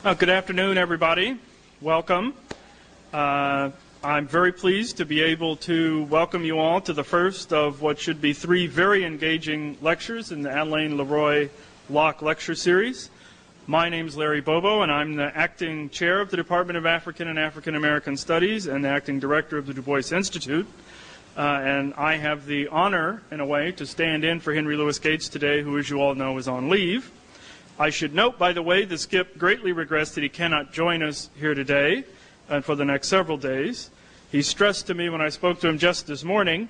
Good afternoon, everybody. Welcome. I'm very pleased to be able to welcome you all to the first of what should be 3 very engaging lectures in the Alain Leroy Locke Lecture Series. My name is Larry Bobo, and I'm the acting chair of the Department of African and African American Studies and the acting director of the Du Bois Institute. And I have the honor, in a way, to stand in for Henry Louis Gates today, who, as you all know, is on leave. I should note, by the way, that Skip greatly regrets that he cannot join us here today and for the next several days. He stressed to me when I spoke to him just this morning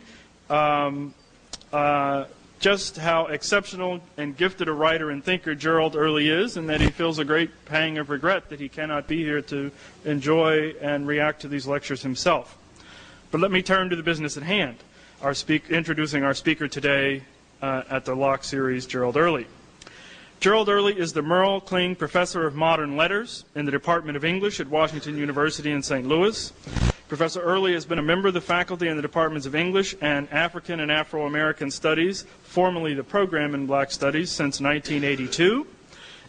just how exceptional and gifted a writer and thinker Gerald Early is, and that he feels a great pang of regret that he cannot be here to enjoy and react to these lectures himself. But let me turn to the business at hand, introducing our speaker today at the Locke series, Gerald Early. Gerald Early is the Merle Kling Professor of Modern Letters in the Department of English at Washington University in St. Louis. Professor Early has been a member of the faculty in the Departments of English and African and Afro-American Studies, formerly the program in Black Studies, since 1982,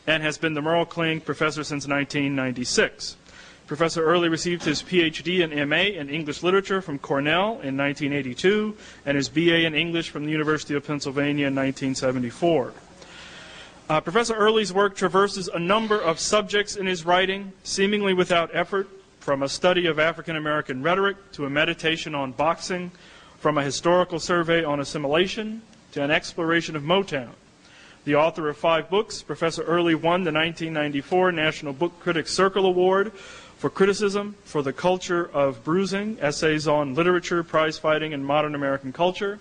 and has been the Merle Kling Professor since 1996. Professor Early received his PhD and MA in English Literature from Cornell in 1982 and his BA in English from the University of Pennsylvania in 1974. Professor Early's work traverses a number of subjects in his writing, seemingly without effort, from a study of African American rhetoric to a meditation on boxing, from a historical survey on assimilation to an exploration of Motown. The author of 5 books, Professor Early won the 1994 National Book Critics Circle Award for criticism for the culture of bruising, essays on literature, prize-fighting, and modern American culture,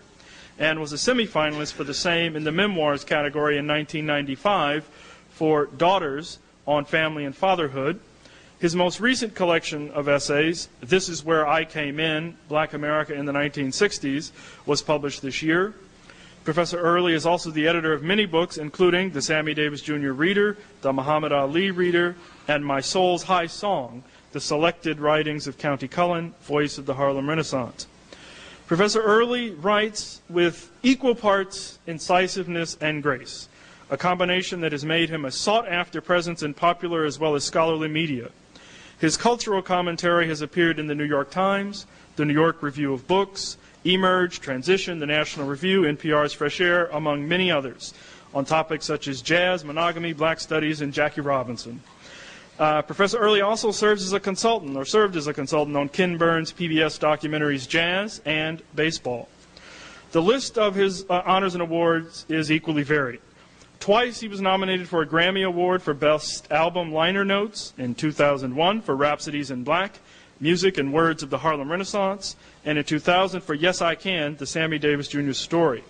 and was a semifinalist for the same in the memoirs category in 1995 for Daughters on Family and Fatherhood. His most recent collection of essays, This Is Where I Came In, Black America in the 1960s, was published this year. Professor Early is also the editor of many books, including the Sammy Davis Jr. Reader, the Muhammad Ali Reader, and My Soul's High Song, the selected writings of County Cullen, voice of the Harlem Renaissance. Professor Early writes with equal parts incisiveness and grace, a combination that has made him a sought-after presence in popular as well as scholarly media. His cultural commentary has appeared in the New York Times, the New York Review of Books, Emerge, Transition, the National Review, NPR's Fresh Air, among many others, on topics such as jazz, monogamy, black studies, and Jackie Robinson. Professor Early also served as a consultant on Ken Burns' PBS documentaries Jazz and Baseball. The list of his honors and awards is equally varied. Twice he was nominated for a Grammy Award for Best Album Liner Notes in 2001 for Rhapsodies in Black, Music and Words of the Harlem Renaissance, and in 2000 for Yes I Can, the Sammy Davis Jr. Story.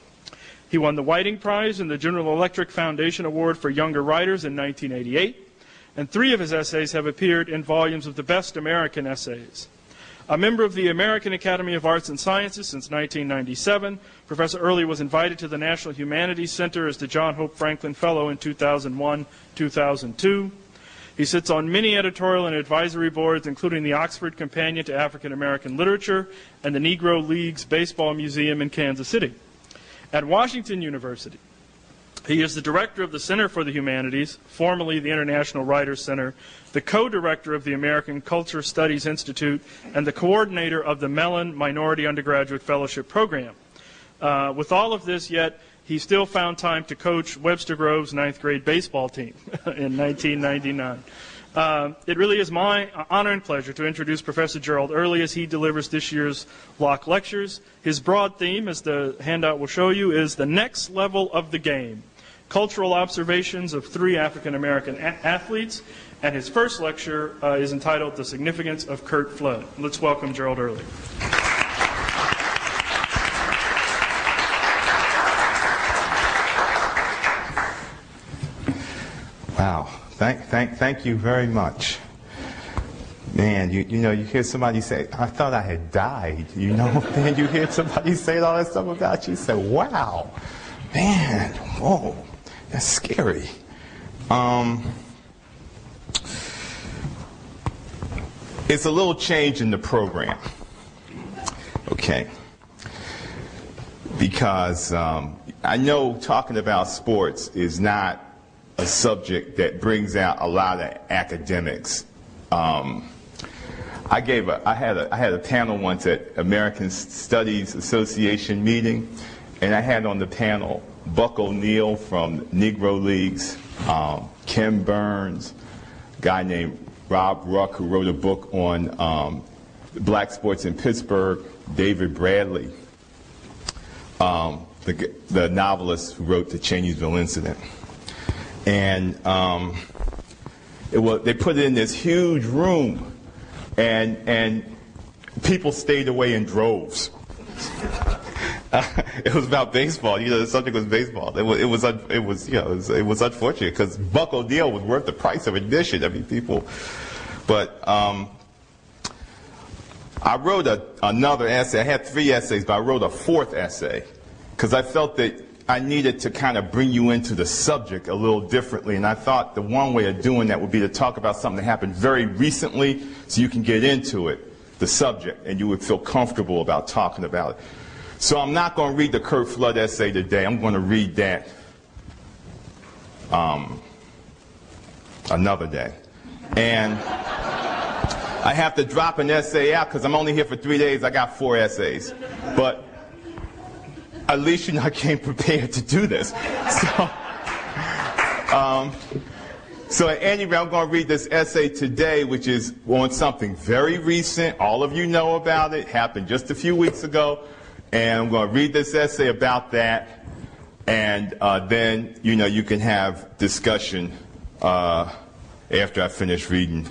He won the Whiting Prize and the General Electric Foundation Award for Younger Writers in 1988. And 3 of his essays have appeared in volumes of the Best American Essays. A member of the American Academy of Arts and Sciences since 1997, Professor Early was invited to the National Humanities Center as the John Hope Franklin Fellow in 2001-2002. He sits on many editorial and advisory boards, including the Oxford Companion to African American Literature and the Negro League's Baseball Museum in Kansas City. At Washington University, he is the director of the Center for the Humanities, formerly the International Writers Center, the co-director of the American Culture Studies Institute, and the coordinator of the Mellon Minority Undergraduate Fellowship Program. With all of this, yet, he still found time to coach Webster Grove's 9th grade baseball team in 1999. It really is my honor and pleasure to introduce Professor Gerald Early as he delivers this year's Locke Lectures. His broad theme, as the handout will show you, is the next level of the game. Cultural observations of 3 African American athletes, and his first lecture is entitled The Significance of Curt Flood. Let's welcome Gerald Early. Wow, thank you very much. Man, you know, you hear somebody say, I thought I had died, you know, and you hear somebody say all that stuff about you, you say, wow, man, whoa. That's scary. It's a little change in the program, okay? Because I know talking about sports is not a subject that brings out a lot of academics. I had a panel once at American Studies Association meeting, and I had on the panel Buck O'Neill from Negro Leagues, Ken Burns, a guy named Rob Ruck who wrote a book on black sports in Pittsburgh, David Bradley, the novelist who wrote the Chaneyville Incident. And they put it in this huge room, and people stayed away in droves. It was about baseball. The subject was baseball. It was unfortunate because Buck O'Neill was worth the price of admission. I mean, people. But I wrote another essay. I had 3 essays, but I wrote a 4th essay because I felt that I needed to kind of bring you into the subject a little differently. And I thought the one way of doing that would be to talk about something that happened very recently so you can get into it, the subject, and you would feel comfortable about talking about it. So I'm not going to read the Kurt Flood essay today. I'm going to read that another day. And I have to drop an essay out because I'm only here for 3 days. I got 4 essays. But at least I came prepared to do this. So at any rate, I'm going to read this essay today, which is on something very recent. All of you know about it. Happened just a few weeks ago. And I'm going to read this essay about that. And then, you can have discussion after I finish reading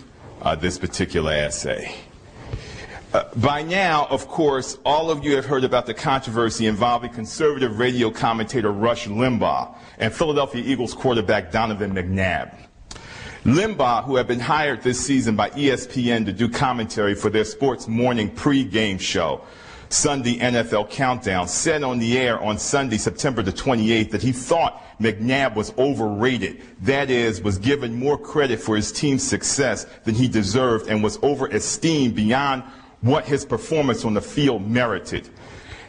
this particular essay. By now, of course, all of you have heard about the controversy involving conservative radio commentator Rush Limbaugh and Philadelphia Eagles quarterback Donovan McNabb. Limbaugh, who had been hired this season by ESPN to do commentary for their sports morning pre-game show, Sunday NFL Countdown, said on the air on Sunday, September the 28th, that he thought McNabb was overrated. That is, was given more credit for his team's success than he deserved and was overesteemed beyond what his performance on the field merited.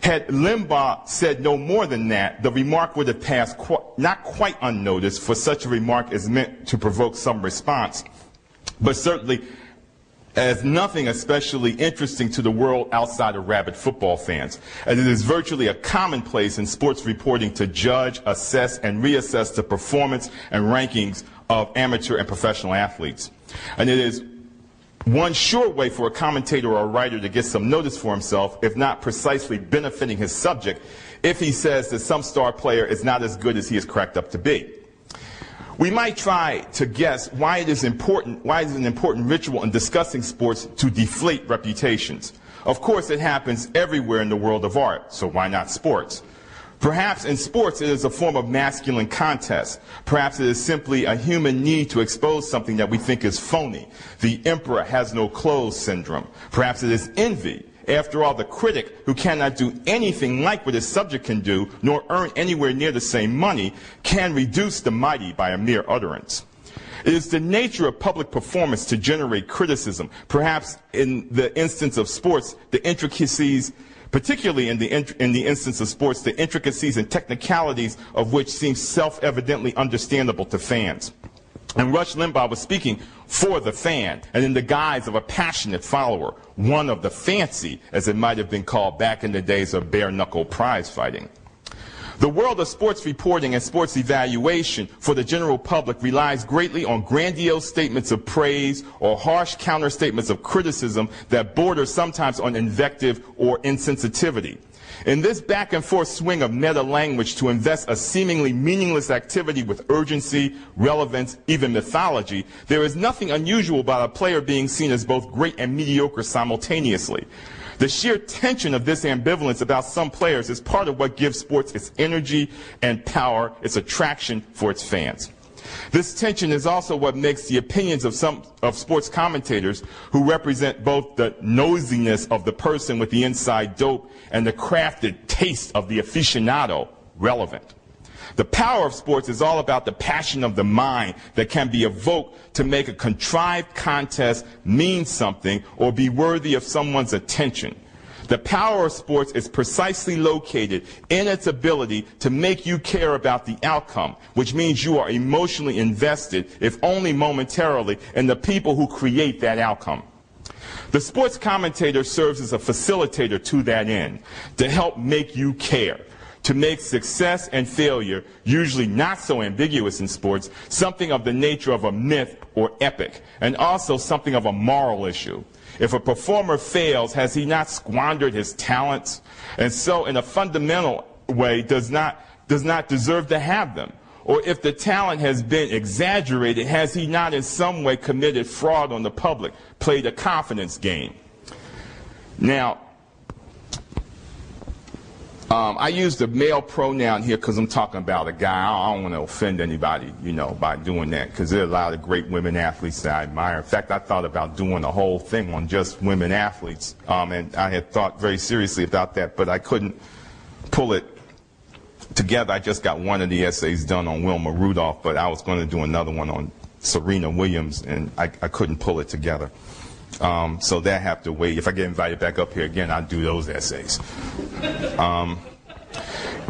Had Limbaugh said no more than that, the remark would have passed not quite unnoticed, for such a remark is meant to provoke some response, but certainly as nothing especially interesting to the world outside of rabid football fans, as it is virtually a commonplace in sports reporting to judge, assess, and reassess the performance and rankings of amateur and professional athletes. And it is one sure way for a commentator or a writer to get some notice for himself, if not precisely benefiting his subject, if he says that some star player is not as good as he is cracked up to be. We might try to guess why it is an important ritual in discussing sports to deflate reputations. Of course, it happens everywhere in the world of art, so why not sports? Perhaps in sports it is a form of masculine contest. Perhaps it is simply a human need to expose something that we think is phony. The emperor has no clothes syndrome. Perhaps it is envy. After all, the critic, who cannot do anything like what his subject can do, nor earn anywhere near the same money, can reduce the mighty by a mere utterance. It is the nature of public performance to generate criticism. Perhaps in the instance of sports, the intricacies, particularly in the instance of sports, the intricacies and technicalities of which seem self-evidently understandable to fans. And Rush Limbaugh was speaking for the fan, and in the guise of a passionate follower, one of the fancy, as it might have been called back in the days of bare-knuckle prize fighting. The world of sports reporting and sports evaluation for the general public relies greatly on grandiose statements of praise or harsh counter-statements of criticism that border sometimes on invective or insensitivity. In this back-and-forth swing of meta-language to invest a seemingly meaningless activity with urgency, relevance, even mythology, there is nothing unusual about a player being seen as both great and mediocre simultaneously. The sheer tension of this ambivalence about some players is part of what gives sports its energy and power, its attraction for its fans. This tension is also what makes the opinions of some sports commentators, who represent both the nosiness of the person with the inside dope and the crafted taste of the aficionado, relevant. The power of sports is all about the passion of the mind that can be evoked to make a contrived contest mean something or be worthy of someone's attention. The power of sports is precisely located in its ability to make you care about the outcome, which means you are emotionally invested, if only momentarily, in the people who create that outcome. The sports commentator serves as a facilitator to that end, to help make you care, to make success and failure, usually not so ambiguous in sports, something of the nature of a myth or epic, and also something of a moral issue. If a performer fails, has he not squandered his talents, and so in a fundamental way does not deserve to have them? Or if the talent has been exaggerated, has he not in some way committed fraud on the public, played a confidence game? Now, I use the male pronoun here because I'm talking about a guy. I don't want to offend anybody, you know, by doing that, because there are a lot of great women athletes that I admire. In fact, I thought about doing a whole thing on just women athletes, and I had thought very seriously about that, but I couldn't pull it together. I just got one of the essays done on Wilma Rudolph, but I was going to do another one on Serena Williams, and I couldn't pull it together. So that have to wait. If I get invited back up here again, I'll do those essays.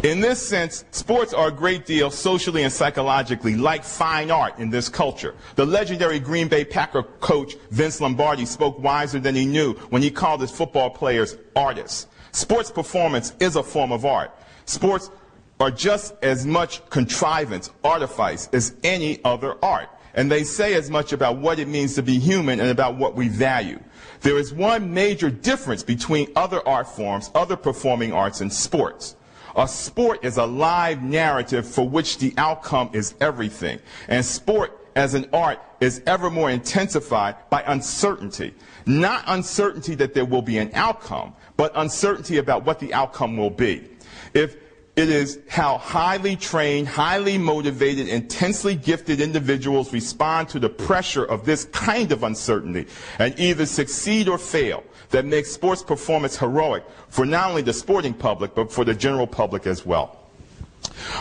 In this sense, sports are a great deal socially and psychologically like fine art in this culture. The legendary Green Bay Packer coach Vince Lombardi spoke wiser than he knew when he called his football players artists. Sports performance is a form of art. Sports are just as much contrivance, artifice, as any other art. And they say as much about what it means to be human and about what we value. There is one major difference between other art forms, other performing arts, and sports. A sport is a live narrative for which the outcome is everything. And sport as an art is ever more intensified by uncertainty. Not uncertainty that there will be an outcome, but uncertainty about what the outcome will be. It is how highly trained, highly motivated, intensely gifted individuals respond to the pressure of this kind of uncertainty and either succeed or fail that makes sports performance heroic for not only the sporting public but for the general public as well.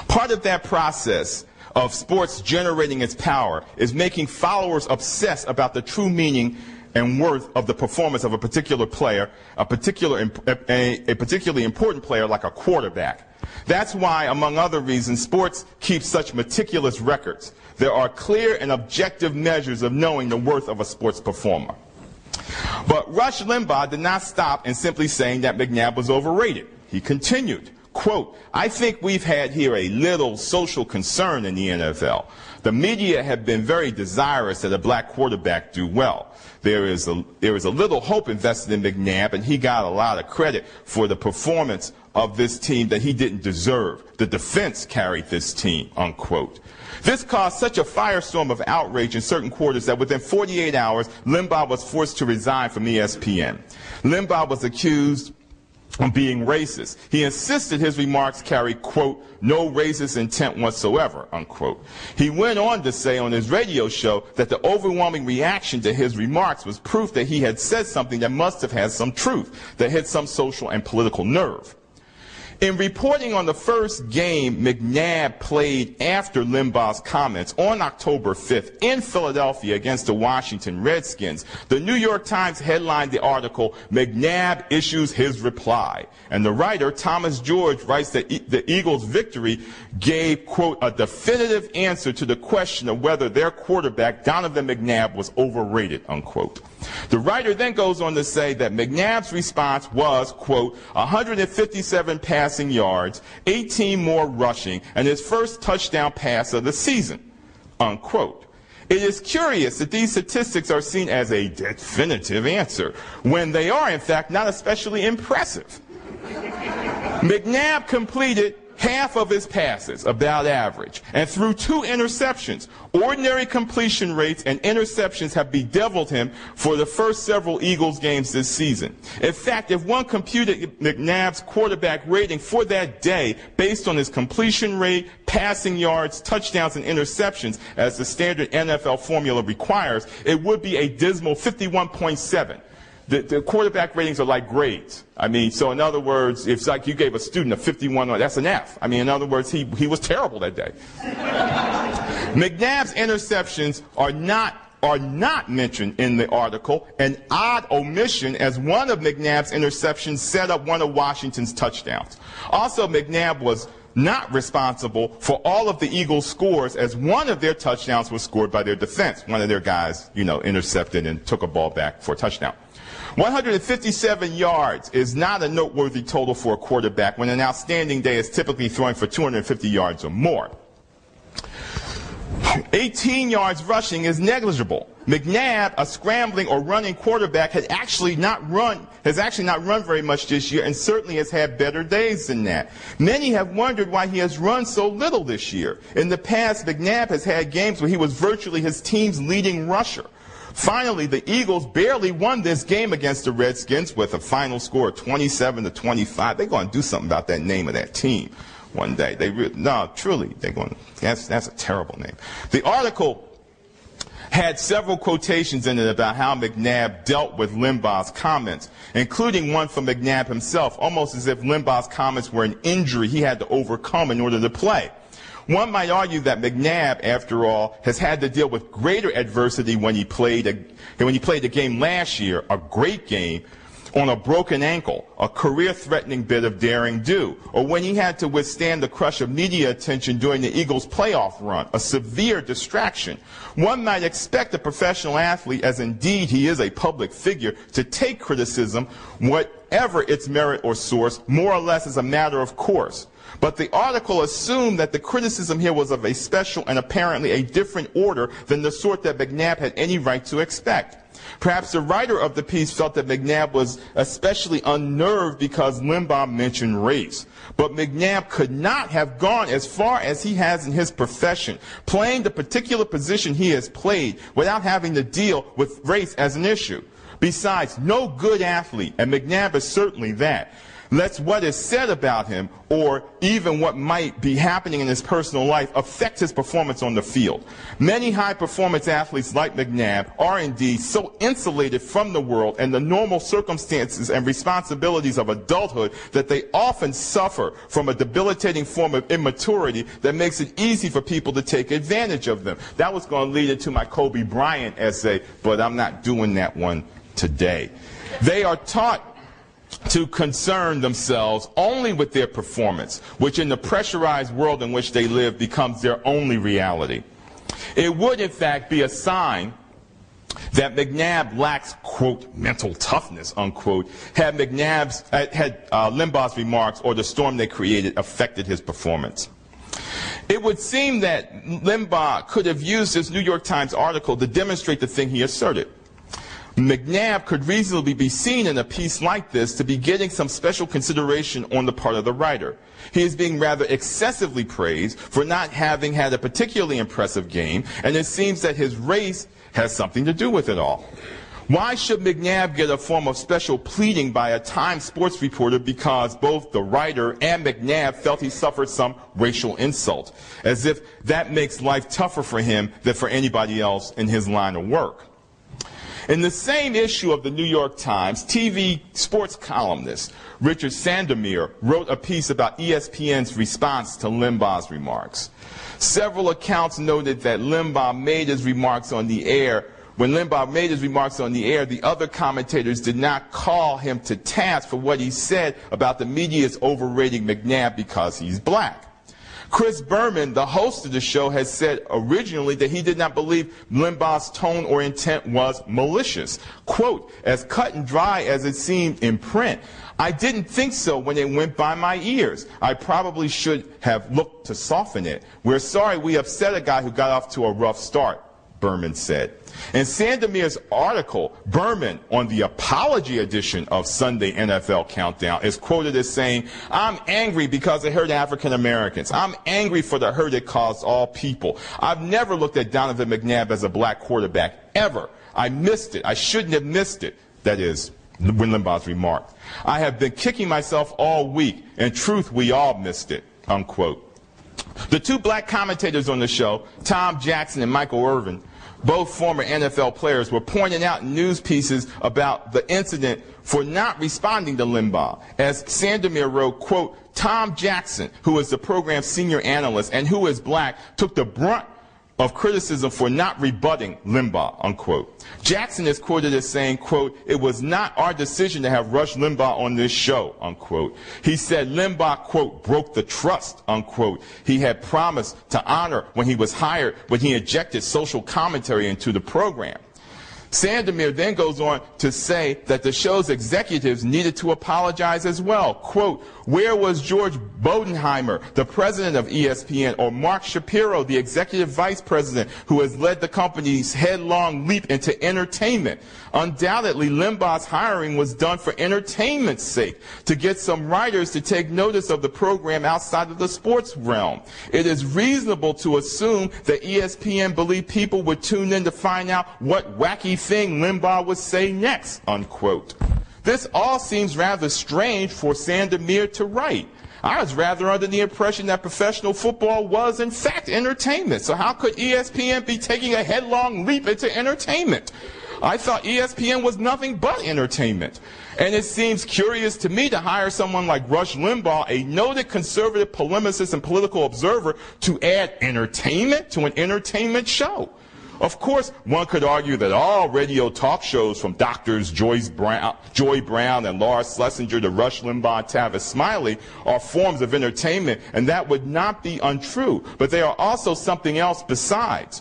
Part of that process of sports generating its power is making followers obsess about the true meaning and worth of the performance of a particular player, a particularly important player like a quarterback. That's why, among other reasons, sports keep such meticulous records. There are clear and objective measures of knowing the worth of a sports performer. But Rush Limbaugh did not stop in simply saying that McNabb was overrated. He continued, quote, "I think we've had here a little social concern in the NFL. The media have been very desirous that a black quarterback do well. There is a little hope invested in McNabb, and he got a lot of credit for the performance of this team that he didn't deserve. The defense carried this team," unquote. This caused such a firestorm of outrage in certain quarters that within 48 hours, Limbaugh was forced to resign from ESPN. Limbaugh was accused of being racist. He insisted his remarks carried, quote, "no racist intent whatsoever," unquote. He went on to say on his radio show that the overwhelming reaction to his remarks was proof that he had said something that must have had some truth, that hit some social and political nerve. In reporting on the first game McNabb played after Limbaugh's comments on October 5th in Philadelphia against the Washington Redskins, the New York Times headlined the article, "McNabb issues his reply." And the writer, Thomas George, writes that the Eagles' victory gave, quote, "a definitive answer to the question of whether their quarterback, Donovan McNabb, was overrated," unquote. The writer then goes on to say that McNabb's response was, quote, 157 passing yards, 18 more rushing, and his first touchdown pass of the season, unquote. It is curious that these statistics are seen as a definitive answer, when they are, in fact, not especially impressive. McNabb completed half of his passes, about average, and threw 2 interceptions. Ordinary completion rates and interceptions have bedeviled him for the first several Eagles games this season. In fact, if one computed McNabb's quarterback rating for that day based on his completion rate, passing yards, touchdowns, and interceptions, as the standard NFL formula requires, it would be a dismal 51.7. The quarterback ratings are like grades. I mean, so in other words, if it's like you gave a student a 51, that's an F. I mean, in other words, he was terrible that day. McNabb's interceptions are not are not mentioned in the article, an odd omission as one of McNabb's interceptions set up one of Washington's touchdowns. Also, McNabb was not responsible for all of the Eagles' scores, as one of their touchdowns was scored by their defense. One of their guys, intercepted and took a ball back for a touchdown. 157 yards is not a noteworthy total for a quarterback when an outstanding day is typically throwing for 250 yards or more. 18 yards rushing is negligible. McNabb, a scrambling or running quarterback, has actually not run very much this year, and certainly has had better days than that. Many have wondered why he has run so little this year. In the past, McNabb has had games where he was virtually his team's leading rusher. Finally, the Eagles barely won this game against the Redskins with a final score of 27-25. They're going to do something about that name of that team one day. Truly, that's a terrible name. The article had several quotations in it about how McNabb dealt with Limbaugh's comments, including one from McNabb himself, almost as if Limbaugh's comments were an injury he had to overcome in order to play. One might argue that McNabb, after all, has had to deal with greater adversity when he played a game last year, a great game, on a broken ankle, a career-threatening bit of daring do, or when he had to withstand the crush of media attention during the Eagles' playoff run, a severe distraction. One might expect a professional athlete, as indeed he is a public figure, to take criticism, whatever its merit or source, more or less as a matter of course. But the article assumed that the criticism here was of a special and apparently a different order than the sort that McNabb had any right to expect. Perhaps the writer of the piece felt that McNabb was especially unnerved because Limbaugh mentioned race. But McNabb could not have gone as far as he has in his profession, playing the particular position he has played without having to deal with race as an issue. Besides, no good athlete, and McNabb is certainly that, lets what is said about him, or even what might be happening in his personal life, affect his performance on the field. Many high-performance athletes like McNabb are indeed so insulated from the world and the normal circumstances and responsibilities of adulthood that they often suffer from a debilitating form of immaturity that makes it easy for people to take advantage of them. That was going to lead into my Kobe Bryant essay, but I'm not doing that one today. They are taught to concern themselves only with their performance, which in the pressurized world in which they live becomes their only reality. It would, in fact, be a sign that McNabb lacks, quote, mental toughness, unquote, had Limbaugh's remarks or the storm they created affected his performance. It would seem that Limbaugh could have used this New York Times article to demonstrate the thing he asserted. McNabb could reasonably be seen in a piece like this to be getting some special consideration on the part of the writer. He is being rather excessively praised for not having had a particularly impressive game, and it seems that his race has something to do with it all. Why should McNabb get a form of special pleading by a Times sports reporter because both the writer and McNabb felt he suffered some racial insult, as if that makes life tougher for him than for anybody else in his line of work? In the same issue of the New York Times, TV sports columnist Richard Sandomir wrote a piece about ESPN's response to Limbaugh's remarks. Several accounts noted that Limbaugh made his remarks on the air. When Limbaugh made his remarks on the air, the other commentators did not call him to task for what he said about the media's overrating McNabb because he's black. Chris Berman, the host of the show, has said originally that he did not believe Limbaugh's tone or intent was malicious. Quote, as cut and dry as it seemed in print, I didn't think so when it went by my ears. I probably should have looked to soften it. We're sorry we upset a guy who got off to a rough start, Berman said. In Sandomir's article, Berman, on the apology edition of Sunday NFL Countdown, is quoted as saying, I'm angry because it hurt African Americans. I'm angry for the hurt it caused all people. I've never looked at Donovan McNabb as a black quarterback, ever. I missed it. I shouldn't have missed it. That is, when Limbaugh's remarked. I have been kicking myself all week. In truth, we all missed it, unquote. The two black commentators on the show, Tom Jackson and Michael Irvin, both former NFL players, were pointing out in news pieces about the incident for not responding to Limbaugh. As Sandomir wrote, quote, Tom Jackson, who is the program's senior analyst and who is black, took the brunt of criticism for not rebutting Limbaugh, unquote. Jackson is quoted as saying, quote, "It was not our decision to have Rush Limbaugh on this show," unquote. He said Limbaugh, quote, "broke the trust," unquote, he had promised to honor when he was hired, when he injected social commentary into the program. Sandomir then goes on to say that the show's executives needed to apologize as well. Quote, "Where was George Bodenheimer, the president of ESPN, or Mark Shapiro, the executive vice president, who has led the company's headlong leap into entertainment? Undoubtedly, Limbaugh's hiring was done for entertainment's sake, to get some writers to take notice of the program outside of the sports realm. It is reasonable to assume that ESPN believed people would tune in to find out what wacky thing Limbaugh would say next," unquote. This all seems rather strange for Sandomir to write. I was rather under the impression that professional football was, in fact, entertainment. So how could ESPN be taking a headlong leap into entertainment? I thought ESPN was nothing but entertainment. And it seems curious to me to hire someone like Rush Limbaugh, a noted conservative polemicist and political observer, to add entertainment to an entertainment show. Of course, one could argue that all radio talk shows, from Doctors Joy Brown and Laura Schlesinger to Rush Limbaugh and Tavis Smiley, are forms of entertainment, and that would not be untrue. But they are also something else besides.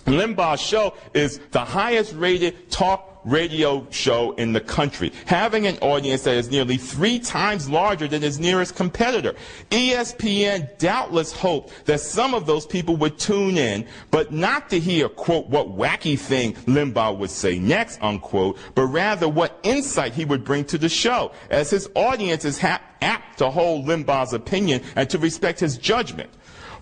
Limbaugh's show is the highest rated talk radio show in the country, having an audience that is nearly 3 times larger than his nearest competitor. ESPN doubtless hoped that some of those people would tune in, but not to hear, quote, what wacky thing Limbaugh would say next, unquote, but rather what insight he would bring to the show, as his audience is apt to hold Limbaugh's opinion and to respect his judgment.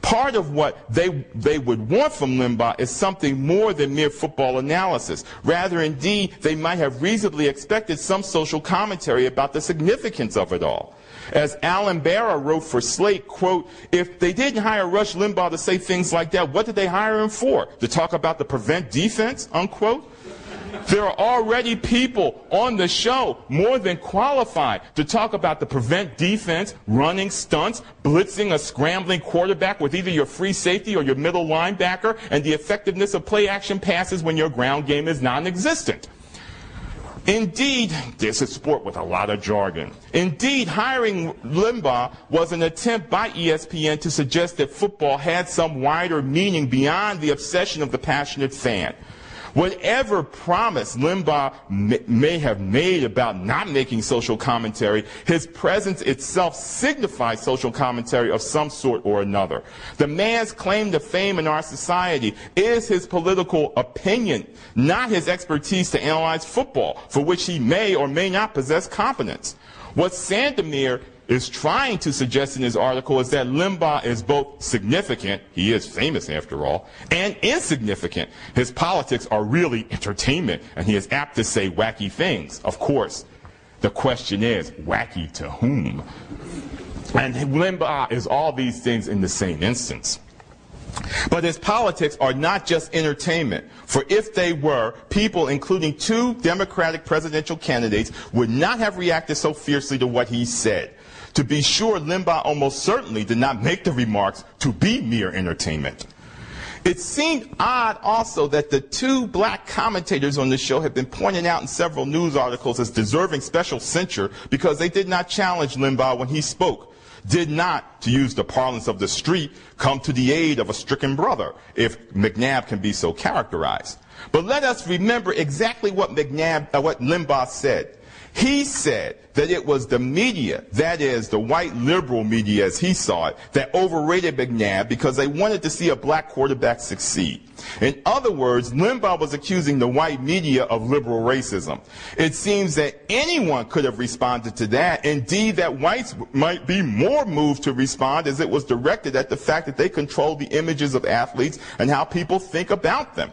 Part of what they would want from Limbaugh is something more than mere football analysis. Rather, indeed, they might have reasonably expected some social commentary about the significance of it all. As Alan Barra wrote for Slate, quote, "If they didn't hire Rush Limbaugh to say things like that, what did they hire him for? To talk about the prevent defense?" unquote. There are already people on the show more than qualified to talk about the prevent defense, running stunts, blitzing a scrambling quarterback with either your free safety or your middle linebacker, and the effectiveness of play-action passes when your ground game is non-existent. Indeed, this is sport with a lot of jargon. Indeed, hiring Limbaugh was an attempt by ESPN to suggest that football had some wider meaning beyond the obsession of the passionate fan. Whatever promise Limbaugh may have made about not making social commentary, his presence itself signifies social commentary of some sort or another. The man's claim to fame in our society is his political opinion, not his expertise to analyze football, for which he may or may not possess competence. What Sandomir is trying to suggest in his article is that Limbaugh is both significant, he is famous after all, and insignificant. His politics are really entertainment, and he is apt to say wacky things. Of course, the question is, wacky to whom? And Limbaugh is all these things in the same instance. But his politics are not just entertainment, for if they were, people, including 2 Democratic presidential candidates, would not have reacted so fiercely to what he said. To be sure, Limbaugh almost certainly did not make the remarks to be mere entertainment. It seemed odd also that the 2 black commentators on the show had been pointed out in several news articles as deserving special censure because they did not challenge Limbaugh when he spoke, did not, to use the parlance of the street, come to the aid of a stricken brother, if McNabb can be so characterized. But let us remember exactly what Limbaugh said. He said that it was the media, that is, the white liberal media as he saw it, that overrated McNabb because they wanted to see a black quarterback succeed. In other words, Limbaugh was accusing the white media of liberal racism. It seems that anyone could have responded to that. Indeed, that whites might be more moved to respond, as it was directed at the fact that they control the images of athletes and how people think about them.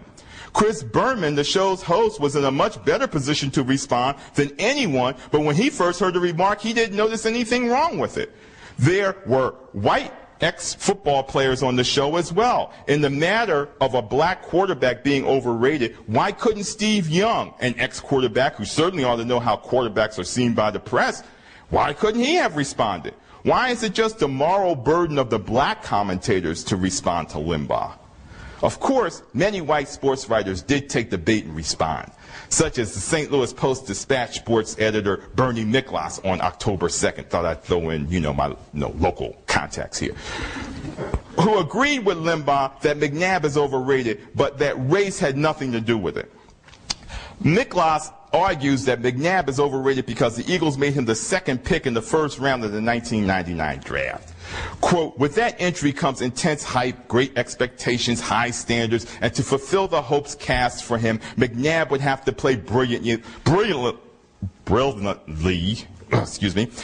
Chris Berman, the show's host, was in a much better position to respond than anyone, but when he first heard the remark, he didn't notice anything wrong with it. There were white ex-football players on the show as well. In the matter of a black quarterback being overrated, why couldn't Steve Young, an ex-quarterback who certainly ought to know how quarterbacks are seen by the press, why couldn't he have responded? Why is it just the moral burden of the black commentators to respond to Limbaugh? Of course, many white sports writers did take the bait and respond, such as the St. Louis Post-Dispatch sports editor Bernie Miklas on October 2nd. Thought I'd throw in, my local contacts here, who agreed with Limbaugh that McNabb is overrated, but that race had nothing to do with it. Miklas argues that McNabb is overrated because the Eagles made him the second pick in the first round of the 1999 draft. Quote, with that entry comes intense hype, great expectations, high standards, and to fulfill the hopes cast for him, McNabb would have to play brilliantly,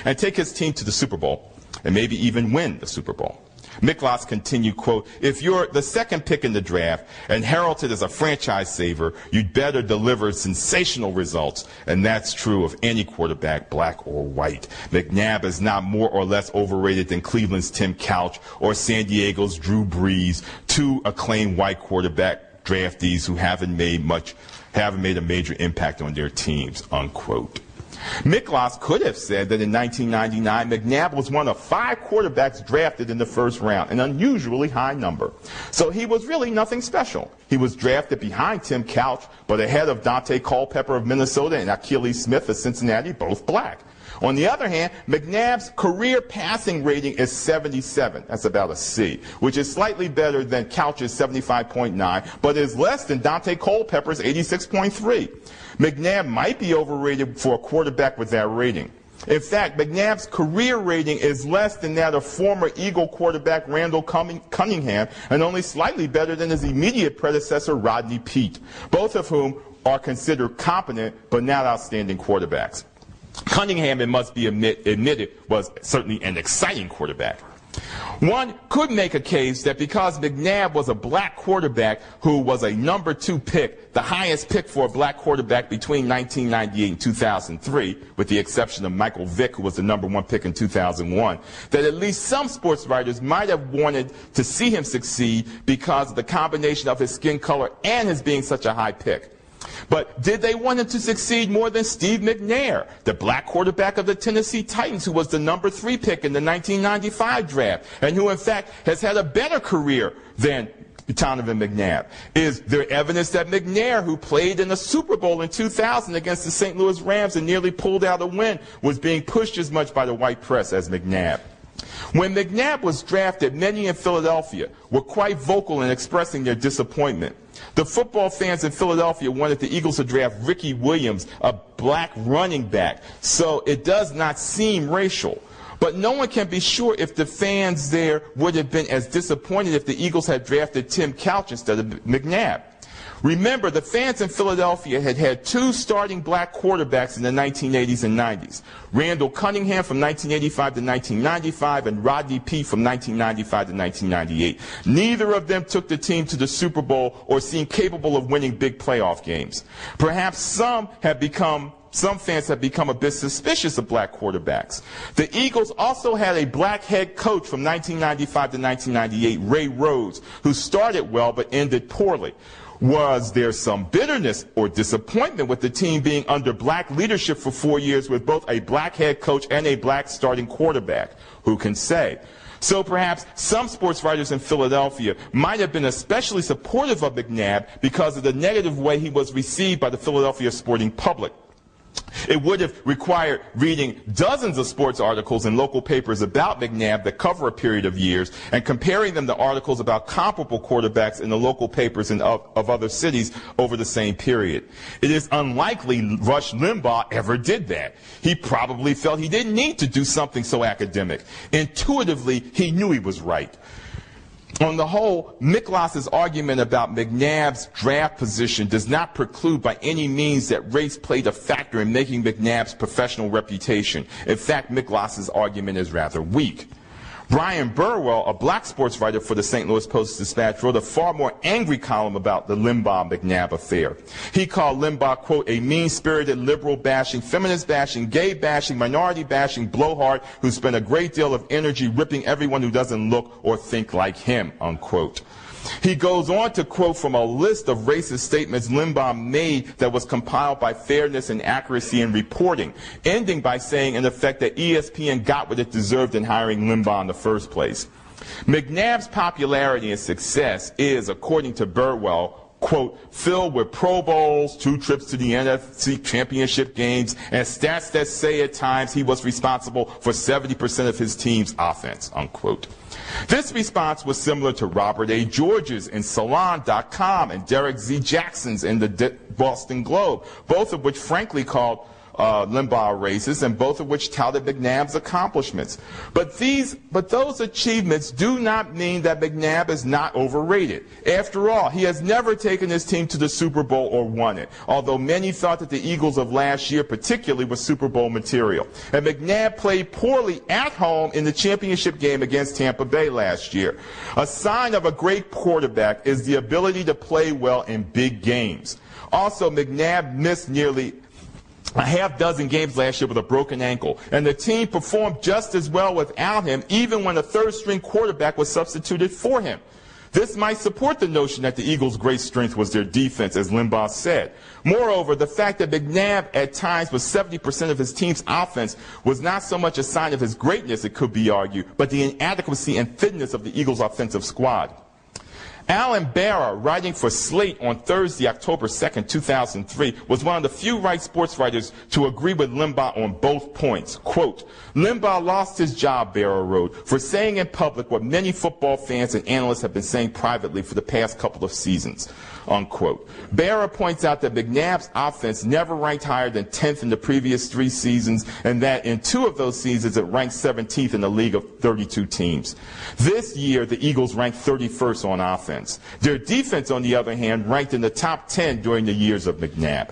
and take his team to the Super Bowl, and maybe even win the Super Bowl. Miklas continued, quote, if you're the second pick in the draft and heralded as a franchise saver, you'd better deliver sensational results, and that's true of any quarterback, black or white. McNabb is not more or less overrated than Cleveland's Tim Couch or San Diego's Drew Brees, two acclaimed white quarterback draftees who haven't made a major impact on their teams, unquote. Miklas could have said that in 1999, McNabb was one of 5 quarterbacks drafted in the first round, an unusually high number. So he was really nothing special. He was drafted behind Tim Couch, but ahead of Dante Culpepper of Minnesota and Achilles Smith of Cincinnati, both black. On the other hand, McNabb's career passing rating is 77. That's about a C, which is slightly better than Couch's 75.9, but is less than Dante Culpepper's 86.3. McNabb might be overrated for a quarterback with that rating. In fact, McNabb's career rating is less than that of former Eagle quarterback Randall Cunningham, and only slightly better than his immediate predecessor Rodney Peete, both of whom are considered competent but not outstanding quarterbacks. Cunningham, it must be admitted, was certainly an exciting quarterback. One could make a case that because McNabb was a black quarterback who was a number 2 pick, the highest pick for a black quarterback between 1998 and 2003, with the exception of Michael Vick, who was the number 1 pick in 2001, that at least some sports writers might have wanted to see him succeed because of the combination of his skin color and his being such a high pick. But did they want him to succeed more than Steve McNair, the black quarterback of the Tennessee Titans, who was the number 3 pick in the 1995 draft, and who in fact has had a better career than Donovan McNabb? Is there evidence that McNair, who played in the Super Bowl in 2000 against the St. Louis Rams and nearly pulled out a win, was being pushed as much by the white press as McNabb? When McNabb was drafted, many in Philadelphia were quite vocal in expressing their disappointment. The football fans in Philadelphia wanted the Eagles to draft Ricky Williams, a black running back, so it does not seem racial. But no one can be sure if the fans there would have been as disappointed if the Eagles had drafted Tim Couch instead of McNabb. Remember, the fans in Philadelphia had had 2 starting black quarterbacks in the 1980s and 90s. Randall Cunningham from 1985 to 1995 and Rodney Peete from 1995 to 1998. Neither of them took the team to the Super Bowl or seemed capable of winning big playoff games. Perhaps some fans have become a bit suspicious of black quarterbacks. The Eagles also had a black head coach from 1995 to 1998, Ray Rhodes, who started well but ended poorly. Was there some bitterness or disappointment with the team being under black leadership for 4 years with both a black head coach and a black starting quarterback? Who can say? So perhaps some sports writers in Philadelphia might have been especially supportive of McNabb because of the negative way he was received by the Philadelphia sporting public. It would have required reading dozens of sports articles in local papers about McNabb that cover a period of years and comparing them to articles about comparable quarterbacks in the local papers of other cities over the same period. It is unlikely Rush Limbaugh ever did that. He probably felt he didn't need to do something so academic. Intuitively, he knew he was right. On the whole, Miklas's argument about McNabb's draft position does not preclude by any means that race played a factor in making McNabb's professional reputation. In fact, Miklas's argument is rather weak. Brian Burwell, a black sports writer for the St. Louis Post-Dispatch, wrote a far more angry column about the Limbaugh-McNabb affair. He called Limbaugh, quote, a mean-spirited, liberal-bashing, feminist-bashing, gay-bashing, minority-bashing blowhard who spent a great deal of energy ripping everyone who doesn't look or think like him, unquote. He goes on to quote from a list of racist statements Limbaugh made that was compiled by Fairness and Accuracy in Reporting, ending by saying, in effect, that ESPN got what it deserved in hiring Limbaugh in the first place. McNabb's popularity and success is, according to Burwell, quote, filled with Pro Bowls, 2 trips to the NFC Championship games, and stats that say at times he was responsible for 70% of his team's offense, unquote. This response was similar to Robert A. George's in Salon.com and Derek Z. Jackson's in the Boston Globe, both of which frankly called Limbaugh racist, and both of which touted McNabb's accomplishments. But those achievements do not mean that McNabb is not overrated. After all, he has never taken his team to the Super Bowl or won it, although many thought that the Eagles of last year particularly were Super Bowl material. And McNabb played poorly at home in the championship game against Tampa Bay last year. A sign of a great quarterback is the ability to play well in big games. Also, McNabb missed nearly a half dozen games last year with a broken ankle, and the team performed just as well without him, even when a third-string quarterback was substituted for him. This might support the notion that the Eagles' great strength was their defense, as Limbaugh said. Moreover, the fact that McNabb at times was 70% of his team's offense was not so much a sign of his greatness, it could be argued, but the inadequacy and thinness of the Eagles' offensive squad. Alan Barra, writing for Slate on Thursday, October 2nd, 2003, was one of the few right sports writers to agree with Limbaugh on both points. Quote, Limbaugh lost his job, Barra wrote, for saying in public what many football fans and analysts have been saying privately for the past couple of seasons, unquote. Barra points out that McNabb's offense never ranked higher than 10th in the previous 3 seasons, and that in 2 of those seasons it ranked 17th in the league of 32 teams. This year, the Eagles ranked 31st on offense. Their defense, on the other hand, ranked in the top 10 during the years of McNabb.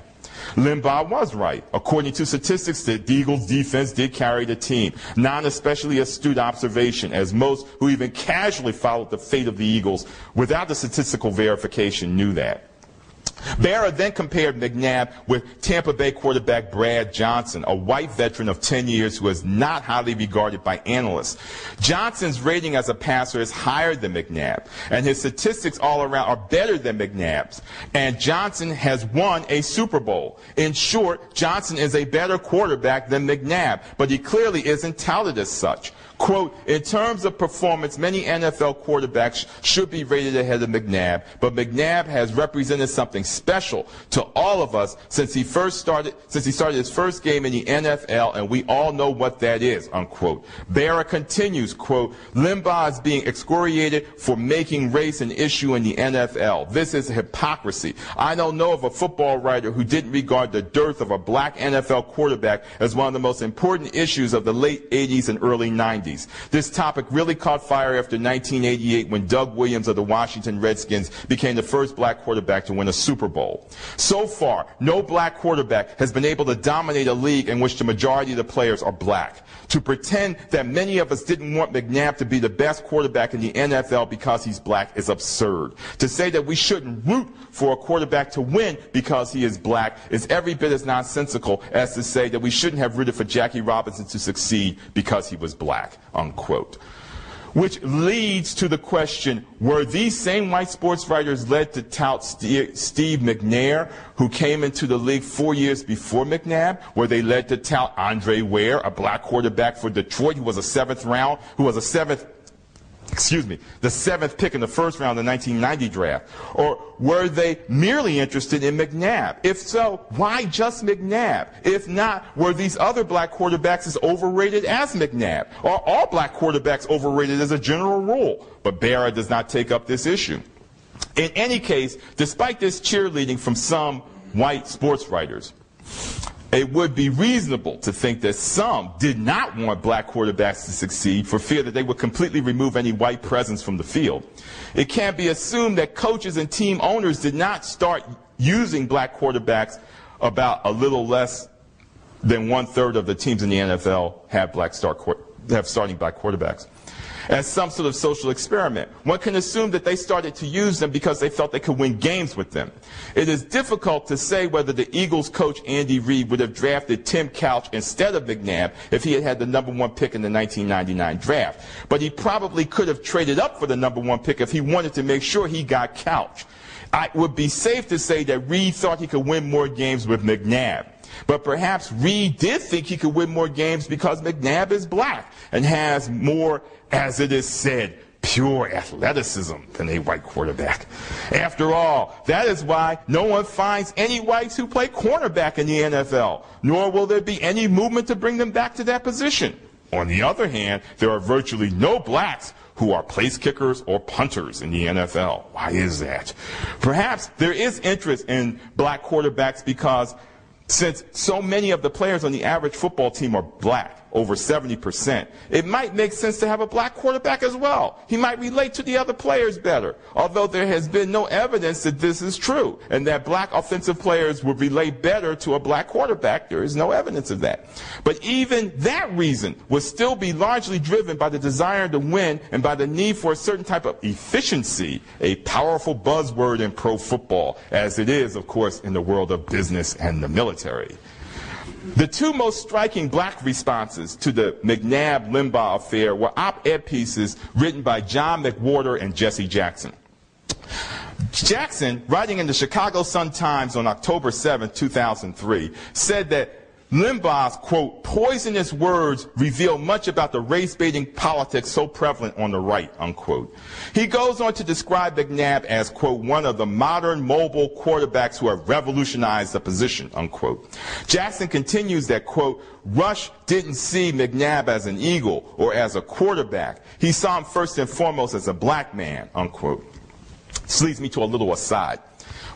Limbaugh was right. According to statistics, the Eagles' defense did carry the team. Not an especially astute observation, as most who even casually followed the fate of the Eagles without the statistical verification knew that. Barra then compared McNabb with Tampa Bay quarterback Brad Johnson, a white veteran of 10 years who is not highly regarded by analysts. Johnson's rating as a passer is higher than McNabb, and his statistics all around are better than McNabb's. And Johnson has won a Super Bowl. In short, Johnson is a better quarterback than McNabb, but he clearly isn't touted as such. Quote, in terms of performance, many NFL quarterbacks should be rated ahead of McNabb, but McNabb has represented something special to all of us since he started his first game in the NFL, and we all know what that is, unquote. Barra continues, quote, Limbaugh is being excoriated for making race an issue in the NFL. This is hypocrisy. I don't know of a football writer who didn't regard the dearth of a black NFL quarterback as one of the most important issues of the late 80s and early 90s. This topic really caught fire after 1988 when Doug Williams of the Washington Redskins became the first black quarterback to win a Super Bowl. So far, no black quarterback has been able to dominate a league in which the majority of the players are black. To pretend that many of us didn't want McNabb to be the best quarterback in the NFL because he's black is absurd. To say that we shouldn't root for a quarterback to win because he is black is every bit as nonsensical as to say that we shouldn't have rooted for Jackie Robinson to succeed because he was black, unquote. Which leads to the question, were these same white sports writers led to tout Steve McNair, who came into the league 4 years before McNabb? Were they led to tout Andre Ware, a black quarterback for Detroit, who was the seventh pick in the first round of the 1990 draft? Or were they merely interested in McNabb? If so, why just McNabb? If not, were these other black quarterbacks as overrated as McNabb? Are all black quarterbacks overrated as a general rule? But Barra does not take up this issue. In any case, despite this cheerleading from some white sports writers, it would be reasonable to think that some did not want black quarterbacks to succeed for fear that they would completely remove any white presence from the field. It can be assumed that coaches and team owners did not start using black quarterbacks about a little less than 1/3 of the teams in the NFL have starting black quarterbacks. As some sort of social experiment. One can assume that they started to use them because they felt they could win games with them. It is difficult to say whether the Eagles coach Andy Reid would have drafted Tim Couch instead of McNabb if he had had the #1 pick in the 1999 draft. But he probably could have traded up for the #1 pick if he wanted to make sure he got Couch. It would be safe to say that Reid thought he could win more games with McNabb. But perhaps Reid did think he could win more games because McNabb is black and has more, as it is said, pure athleticism than a white quarterback. After all, that is why no one finds any whites who play cornerback in the NFL, nor will there be any movement to bring them back to that position. On the other hand, there are virtually no blacks who are place kickers or punters in the NFL. Why is that? Perhaps there is interest in black quarterbacks because since so many of the players on the average football team are black, over 70%, it might make sense to have a black quarterback as well. He might relate to the other players better, although there has been no evidence that this is true and that black offensive players would relate better to a black quarterback. There is no evidence of that. But even that reason would still be largely driven by the desire to win and by the need for a certain type of efficiency, a powerful buzzword in pro football, as it is, of course, in the world of business and the military. The two most striking black responses to the McNabb-Limbaugh affair were op-ed pieces written by John McWhorter and Jesse Jackson. Jackson, writing in the Chicago Sun-Times on October 7, 2003, said that Limbaugh's, quote, poisonous words reveal much about the race-baiting politics so prevalent on the right, unquote. He goes on to describe McNabb as, quote, one of the modern mobile quarterbacks who have revolutionized the position, unquote. Jackson continues that, quote, Rush didn't see McNabb as an eagle or as a quarterback. He saw him first and foremost as a black man, unquote. This leads me to a little aside.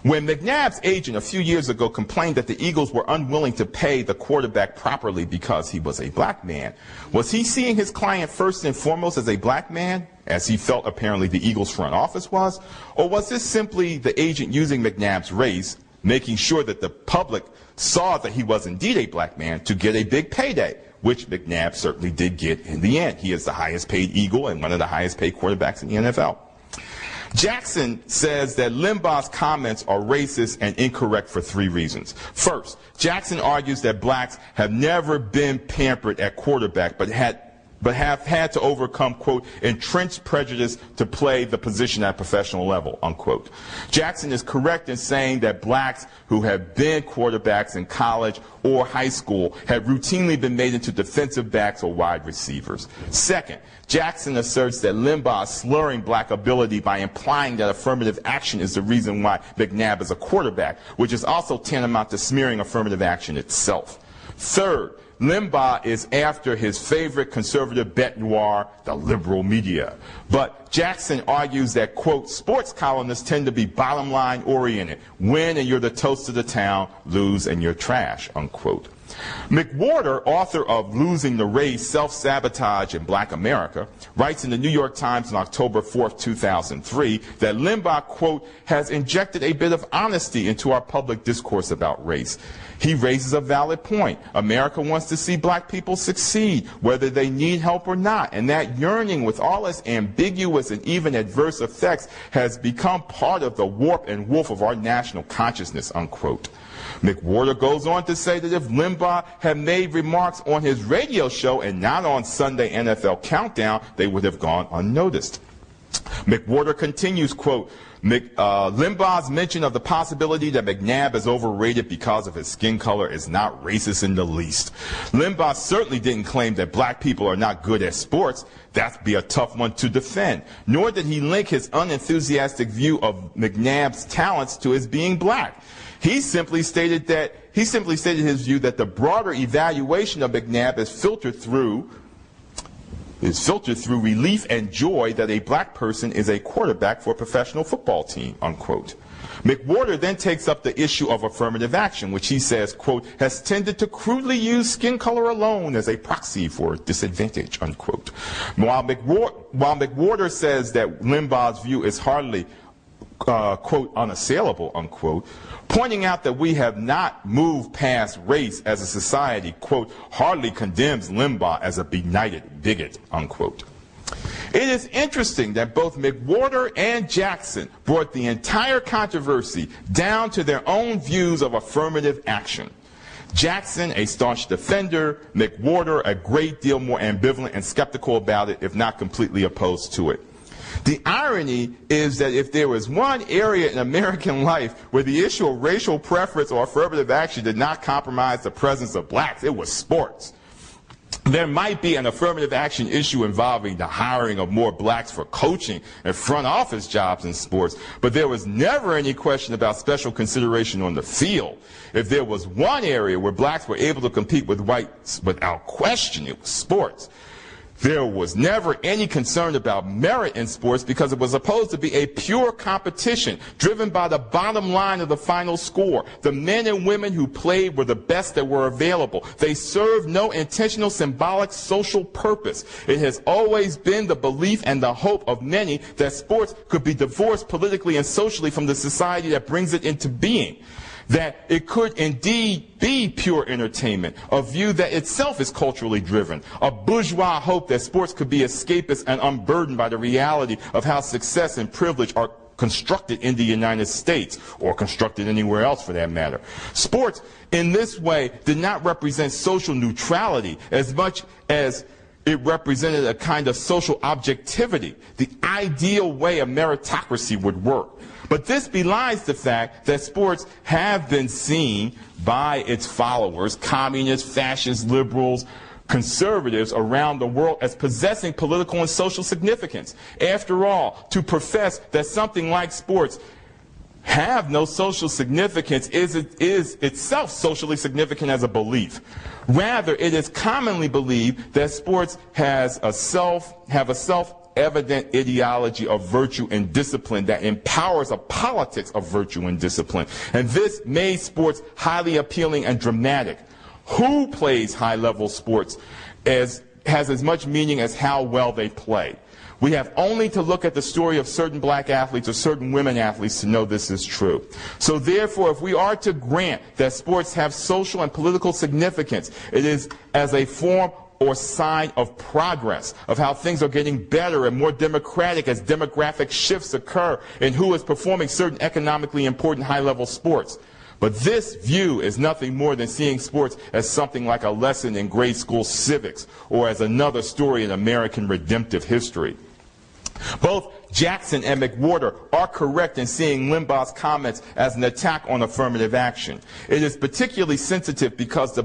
When McNabb's agent a few years ago complained that the Eagles were unwilling to pay the quarterback properly because he was a black man, was he seeing his client first and foremost as a black man, as he felt apparently the Eagles front office was? Or was this simply the agent using McNabb's race, making sure that the public saw that he was indeed a black man to get a big payday, which McNabb certainly did get in the end? He is the highest paid Eagle and one of the highest paid quarterbacks in the NFL. Jackson says that Limbaugh's comments are racist and incorrect for three reasons. First, Jackson argues that blacks have never been pampered at quarterback, but have had to overcome, quote, entrenched prejudice to play the position at professional level, unquote. Jackson is correct in saying that blacks who have been quarterbacks in college or high school have routinely been made into defensive backs or wide receivers. Second, Jackson asserts that Limbaugh is slurring black ability by implying that affirmative action is the reason why McNabb is a quarterback, which is also tantamount to smearing affirmative action itself. Third, Limbaugh is after his favorite conservative bête noire, the liberal media. But Jackson argues that, quote, sports columnists tend to be bottom line oriented. Win and you're the toast of the town, lose and you're trash, unquote. McWhorter, author of Losing the Race, Self-Sabotage in Black America, writes in the New York Times on October 4, 2003, that Limbaugh, quote, has injected a bit of honesty into our public discourse about race. He raises a valid point. America wants to see black people succeed, whether they need help or not, and that yearning with all its ambiguous and even adverse effects has become part of the warp and woof of our national consciousness, unquote. McWhorter goes on to say that if Limbaugh had made remarks on his radio show and not on Sunday NFL Countdown, they would have gone unnoticed. McWhorter continues, quote, Limbaugh's mention of the possibility that McNabb is overrated because of his skin color is not racist in the least. Limbaugh certainly didn't claim that black people are not good at sports. That'd be a tough one to defend. Nor did he link his unenthusiastic view of McNabb's talents to his being black. He simply stated his view that the broader evaluation of McNabb is filtered through relief and joy that a black person is a quarterback for a professional football team, unquote. McWhorter then takes up the issue of affirmative action, which he says, quote, has tended to crudely use skin color alone as a proxy for disadvantage, unquote. While McWhorter says that Limbaugh's view is hardly, quote, unassailable, unquote, pointing out that we have not moved past race as a society, quote, hardly condemns Limbaugh as a benighted bigot, unquote. It is interesting that both McWhorter and Jackson brought the entire controversy down to their own views of affirmative action. Jackson, a staunch defender, McWhorter, a great deal more ambivalent and skeptical about it, if not completely opposed to it. The irony is that if there was one area in American life where the issue of racial preference or affirmative action did not compromise the presence of blacks, it was sports. There might be an affirmative action issue involving the hiring of more blacks for coaching and front office jobs in sports, but there was never any question about special consideration on the field. If there was one area where blacks were able to compete with whites without question, it was sports. There was never any concern about merit in sports because it was supposed to be a pure competition driven by the bottom line of the final score. The men and women who played were the best that were available. They served no intentional, symbolic, social purpose. It has always been the belief and the hope of many that sports could be divorced politically and socially from the society that brings it into being. That it could indeed be pure entertainment, a view that itself is culturally driven, a bourgeois hope that sports could be escapist and unburdened by the reality of how success and privilege are constructed in the United States, or constructed anywhere else for that matter. Sports, in this way, did not represent social neutrality as much as it represented a kind of social objectivity, the ideal way a meritocracy would work. But this belies the fact that sports have been seen by its followers, communists, fascists, liberals, conservatives around the world, as possessing political and social significance. After all, to profess that something like sports have no social significance is itself socially significant as a belief. Rather, it is commonly believed that sports have a self-evident ideology of virtue and discipline that empowers a politics of virtue and discipline. And this made sports highly appealing and dramatic. Who plays high-level sports has as much meaning as how well they play. We have only to look at the story of certain black athletes or certain women athletes to know this is true. So therefore, if we are to grant that sports have social and political significance, it is as a form or sign of progress, of how things are getting better and more democratic as demographic shifts occur in who is performing certain economically important high-level sports. But this view is nothing more than seeing sports as something like a lesson in grade school civics or as another story in American redemptive history. Both Jackson and McWhorter are correct in seeing Limbaugh's comments as an attack on affirmative action. It is particularly sensitive because the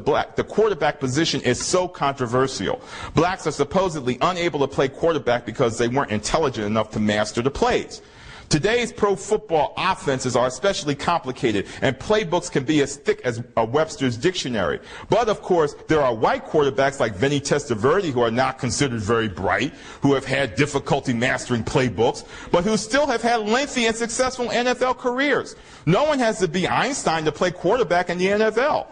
quarterback position is so controversial. Blacks are supposedly unable to play quarterback because they weren't intelligent enough to master the plays. Today's pro football offenses are especially complicated, and playbooks can be as thick as a Webster's dictionary. But of course, there are white quarterbacks like Vinny Testaverde who are not considered very bright, who have had difficulty mastering playbooks, but who still have had lengthy and successful NFL careers. No one has to be Einstein to play quarterback in the NFL.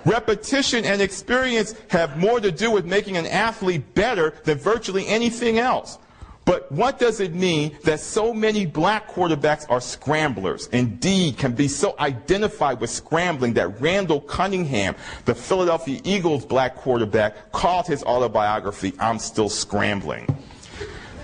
Repetition and experience have more to do with making an athlete better than virtually anything else. But what does it mean that so many black quarterbacks are scramblers? Indeed, can be so identified with scrambling that Randall Cunningham, the Philadelphia Eagles black quarterback, called his autobiography, "I'm Still Scrambling."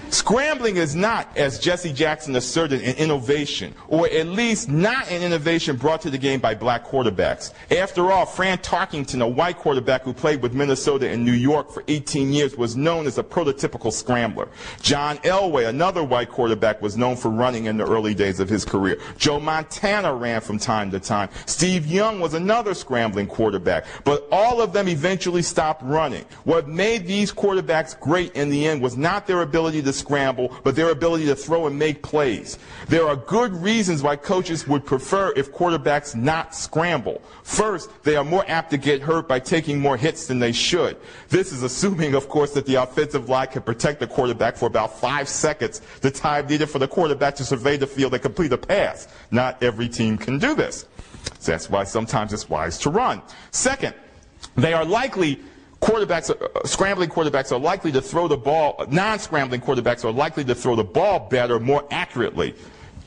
Scrambling is not, as Jesse Jackson asserted, an innovation, or at least not an innovation brought to the game by black quarterbacks. After all, Fran Tarkington, a white quarterback who played with Minnesota and New York for 18 years, was known as a prototypical scrambler. John Elway, another white quarterback, was known for running in the early days of his career. Joe Montana ran from time to time. Steve Young was another scrambling quarterback. But all of them eventually stopped running. What made these quarterbacks great in the end was not their ability to scramble, but their ability to throw and make plays. There are good reasons why coaches would prefer if quarterbacks not scramble. First, they are more apt to get hurt by taking more hits than they should. This is assuming, of course, that the offensive line can protect the quarterback for about 5 seconds, the time needed for the quarterback to survey the field and complete a pass. Not every team can do this. So that's why sometimes it's wise to run. Second, they are likely scrambling quarterbacks are likely to throw the ball, non-scrambling quarterbacks are likely to throw the ball better, more accurately.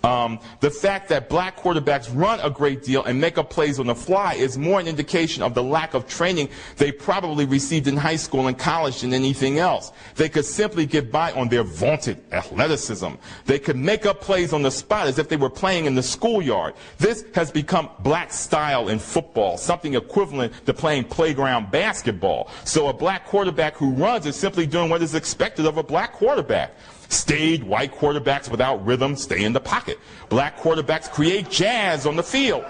The fact that black quarterbacks run a great deal and make up plays on the fly is more an indication of the lack of training they probably received in high school and college than anything else. They could simply get by on their vaunted athleticism. They could make up plays on the spot as if they were playing in the schoolyard. This has become black style in football, something equivalent to playing playground basketball. So a black quarterback who runs is simply doing what is expected of a black quarterback. Staid white quarterbacks without rhythm stay in the pocket. Black quarterbacks create jazz on the field.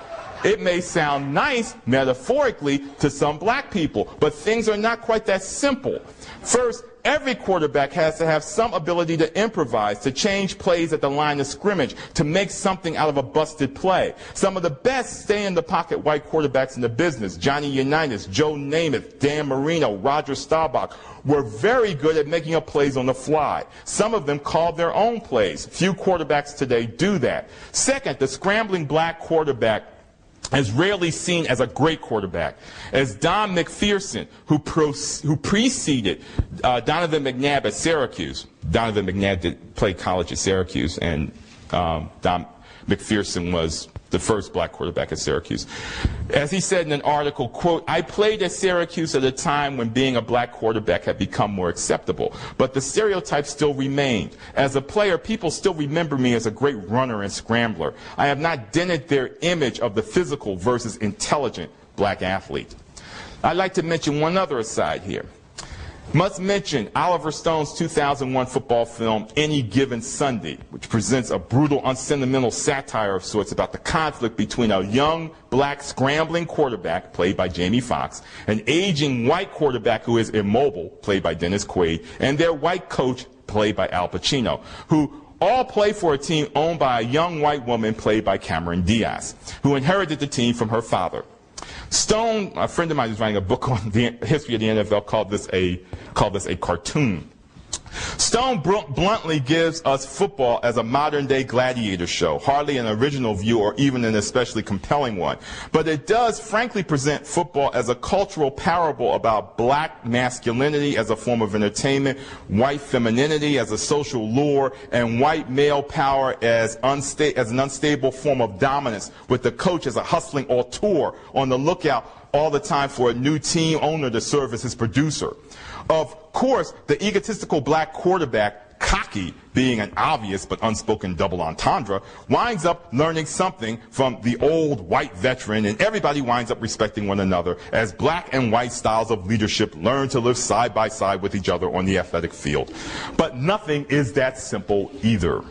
It may sound nice, metaphorically, to some black people, but things are not quite that simple. First, every quarterback has to have some ability to improvise, to change plays at the line of scrimmage, to make something out of a busted play. Some of the best stay-in-the-pocket white quarterbacks in the business, Johnny Unitas, Joe Namath, Dan Marino, Roger Staubach, were very good at making up plays on the fly. Some of them called their own plays. Few quarterbacks today do that. Second, the scrambling black quarterback is rarely seen as a great quarterback. As Don McPherson, who preceded Donovan McNabb at Syracuse. Donovan McNabb played college at Syracuse, and Don McPherson was the first black quarterback at Syracuse. As he said in an article, quote, "I played at Syracuse at a time when being a black quarterback had become more acceptable, but the stereotypes still remained. As a player, people still remember me as a great runner and scrambler. I have not dented their image of the physical versus intelligent black athlete." I'd like to mention one other aside here. Must mention Oliver Stone's 2001 football film, Any Given Sunday, which presents a brutal, unsentimental satire of sorts about the conflict between a young, black, scrambling quarterback, played by Jamie Foxx, an aging white quarterback who is immobile, played by Dennis Quaid, and their white coach, played by Al Pacino, who all play for a team owned by a young white woman, played by Cameron Diaz, who inherited the team from her father. Stone, a friend of mine, is writing a book on the history of the NFL, called this a cartoon. Stone bluntly gives us football as a modern-day gladiator show, hardly an original view or even an especially compelling one. But it does frankly present football as a cultural parable about black masculinity as a form of entertainment, white femininity as a social lure, and white male power as an unstable form of dominance, with the coach as a hustling auteur on the lookout all the time for a new team owner to serve as his producer. Of course, the egotistical black quarterback, cocky being an obvious but unspoken double entendre, winds up learning something from the old white veteran, and everybody winds up respecting one another as black and white styles of leadership learn to live side by side with each other on the athletic field. But nothing is that simple either.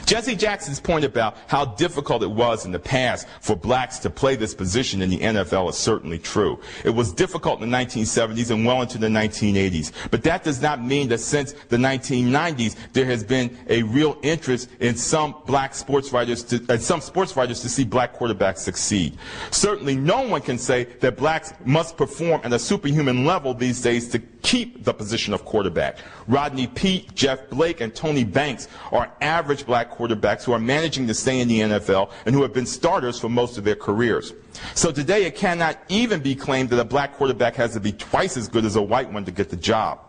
Jesse Jackson's point about how difficult it was in the past for blacks to play this position in the NFL is certainly true. It was difficult in the 1970s and well into the 1980s. But that does not mean that since the 1990s there has been a real interest in some sports writers to see black quarterbacks succeed. Certainly no one can say that blacks must perform at a superhuman level these days to keep the position of quarterback. Rodney Peete, Jeff Blake, and Tony Banks are average black quarterbacks who are managing to stay in the NFL and who have been starters for most of their careers. So today it cannot even be claimed that a black quarterback has to be twice as good as a white one to get the job.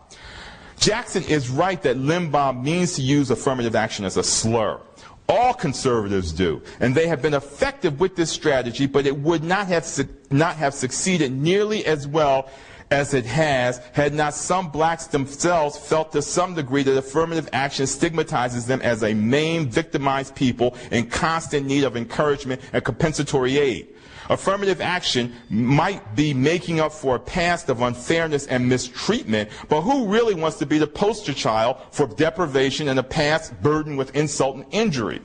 Jackson is right that Limbaugh means to use affirmative action as a slur. All conservatives do, and they have been effective with this strategy, but it would not have succeeded nearly as well as it has had not some blacks themselves felt to some degree that affirmative action stigmatizes them as a maimed, victimized people in constant need of encouragement and compensatory aid. Affirmative action might be making up for a past of unfairness and mistreatment, but who really wants to be the poster child for deprivation and a past burdened with insult and injury?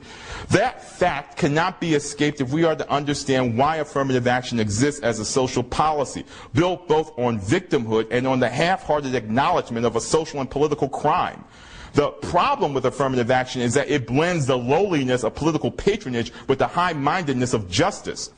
That fact cannot be escaped if we are to understand why affirmative action exists as a social policy, built both on victimhood and on the half-hearted acknowledgement of a social and political crime. The problem with affirmative action is that it blends the lowliness of political patronage with the high-mindedness of justice.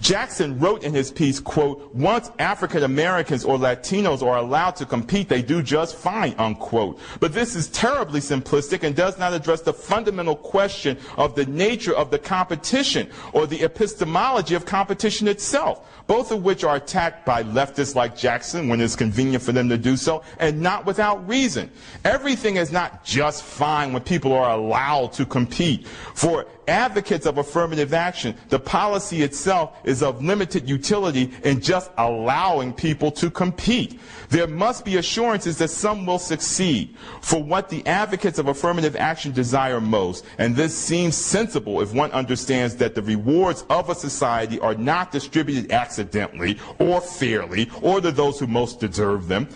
Jackson wrote in his piece, quote, "Once African Americans or Latinos are allowed to compete, they do just fine," unquote. But this is terribly simplistic and does not address the fundamental question of the nature of the competition or the epistemology of competition itself, both of which are attacked by leftists like Jackson when it's convenient for them to do so, and not without reason. Everything is not just fine when people are allowed to compete. For advocates of affirmative action, the policy itself is of limited utility in just allowing people to compete. There must be assurances that some will succeed. For what the advocates of affirmative action desire most, and this seems sensible if one understands that the rewards of a society are not distributed accidentally or fairly or to those who most deserve them,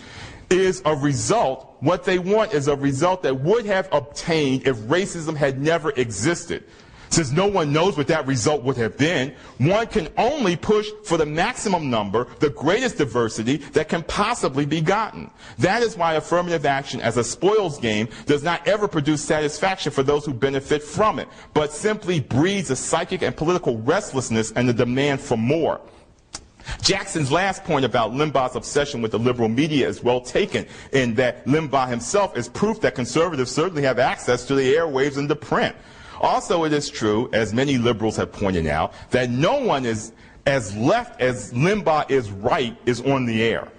is a result. What they want is a result that would have obtained if racism had never existed. Since no one knows what that result would have been, one can only push for the maximum number, the greatest diversity that can possibly be gotten. That is why affirmative action as a spoils game does not ever produce satisfaction for those who benefit from it, but simply breeds a psychic and political restlessness and the demand for more. Jackson's last point about Limbaugh's obsession with the liberal media is well taken, in that Limbaugh himself is proof that conservatives certainly have access to the airwaves and the print. Also, it is true, as many liberals have pointed out, that no one is as left as Limbaugh is right is on the air.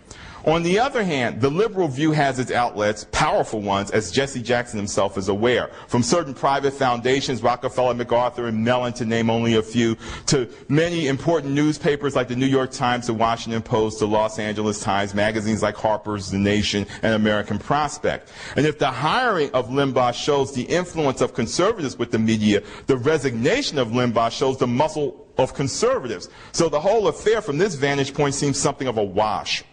On the other hand, the liberal view has its outlets, powerful ones, as Jesse Jackson himself is aware, from certain private foundations, Rockefeller, MacArthur, and Mellon, to name only a few, to many important newspapers like the New York Times, the Washington Post, the Los Angeles Times, magazines like Harper's, The Nation, and American Prospect. And if the hiring of Limbaugh shows the influence of conservatives with the media, the resignation of Limbaugh shows the muscle of conservatives. So the whole affair from this vantage point seems something of a wash.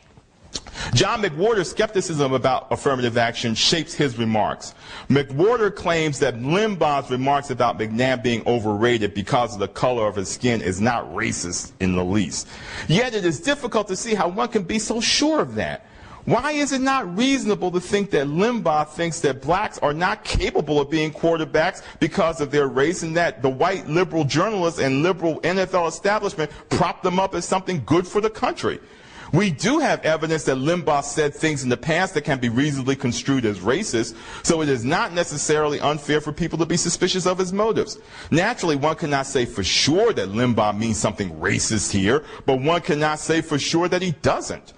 John McWhorter's skepticism about affirmative action shapes his remarks. McWhorter claims that Limbaugh's remarks about McNabb being overrated because of the color of his skin is not racist in the least. Yet it is difficult to see how one can be so sure of that. Why is it not reasonable to think that Limbaugh thinks that blacks are not capable of being quarterbacks because of their race, and that the white liberal journalists and liberal NFL establishment prop them up as something good for the country? We do have evidence that Limbaugh said things in the past that can be reasonably construed as racist, so it is not necessarily unfair for people to be suspicious of his motives. Naturally, one cannot say for sure that Limbaugh means something racist here, but one cannot say for sure that he doesn't.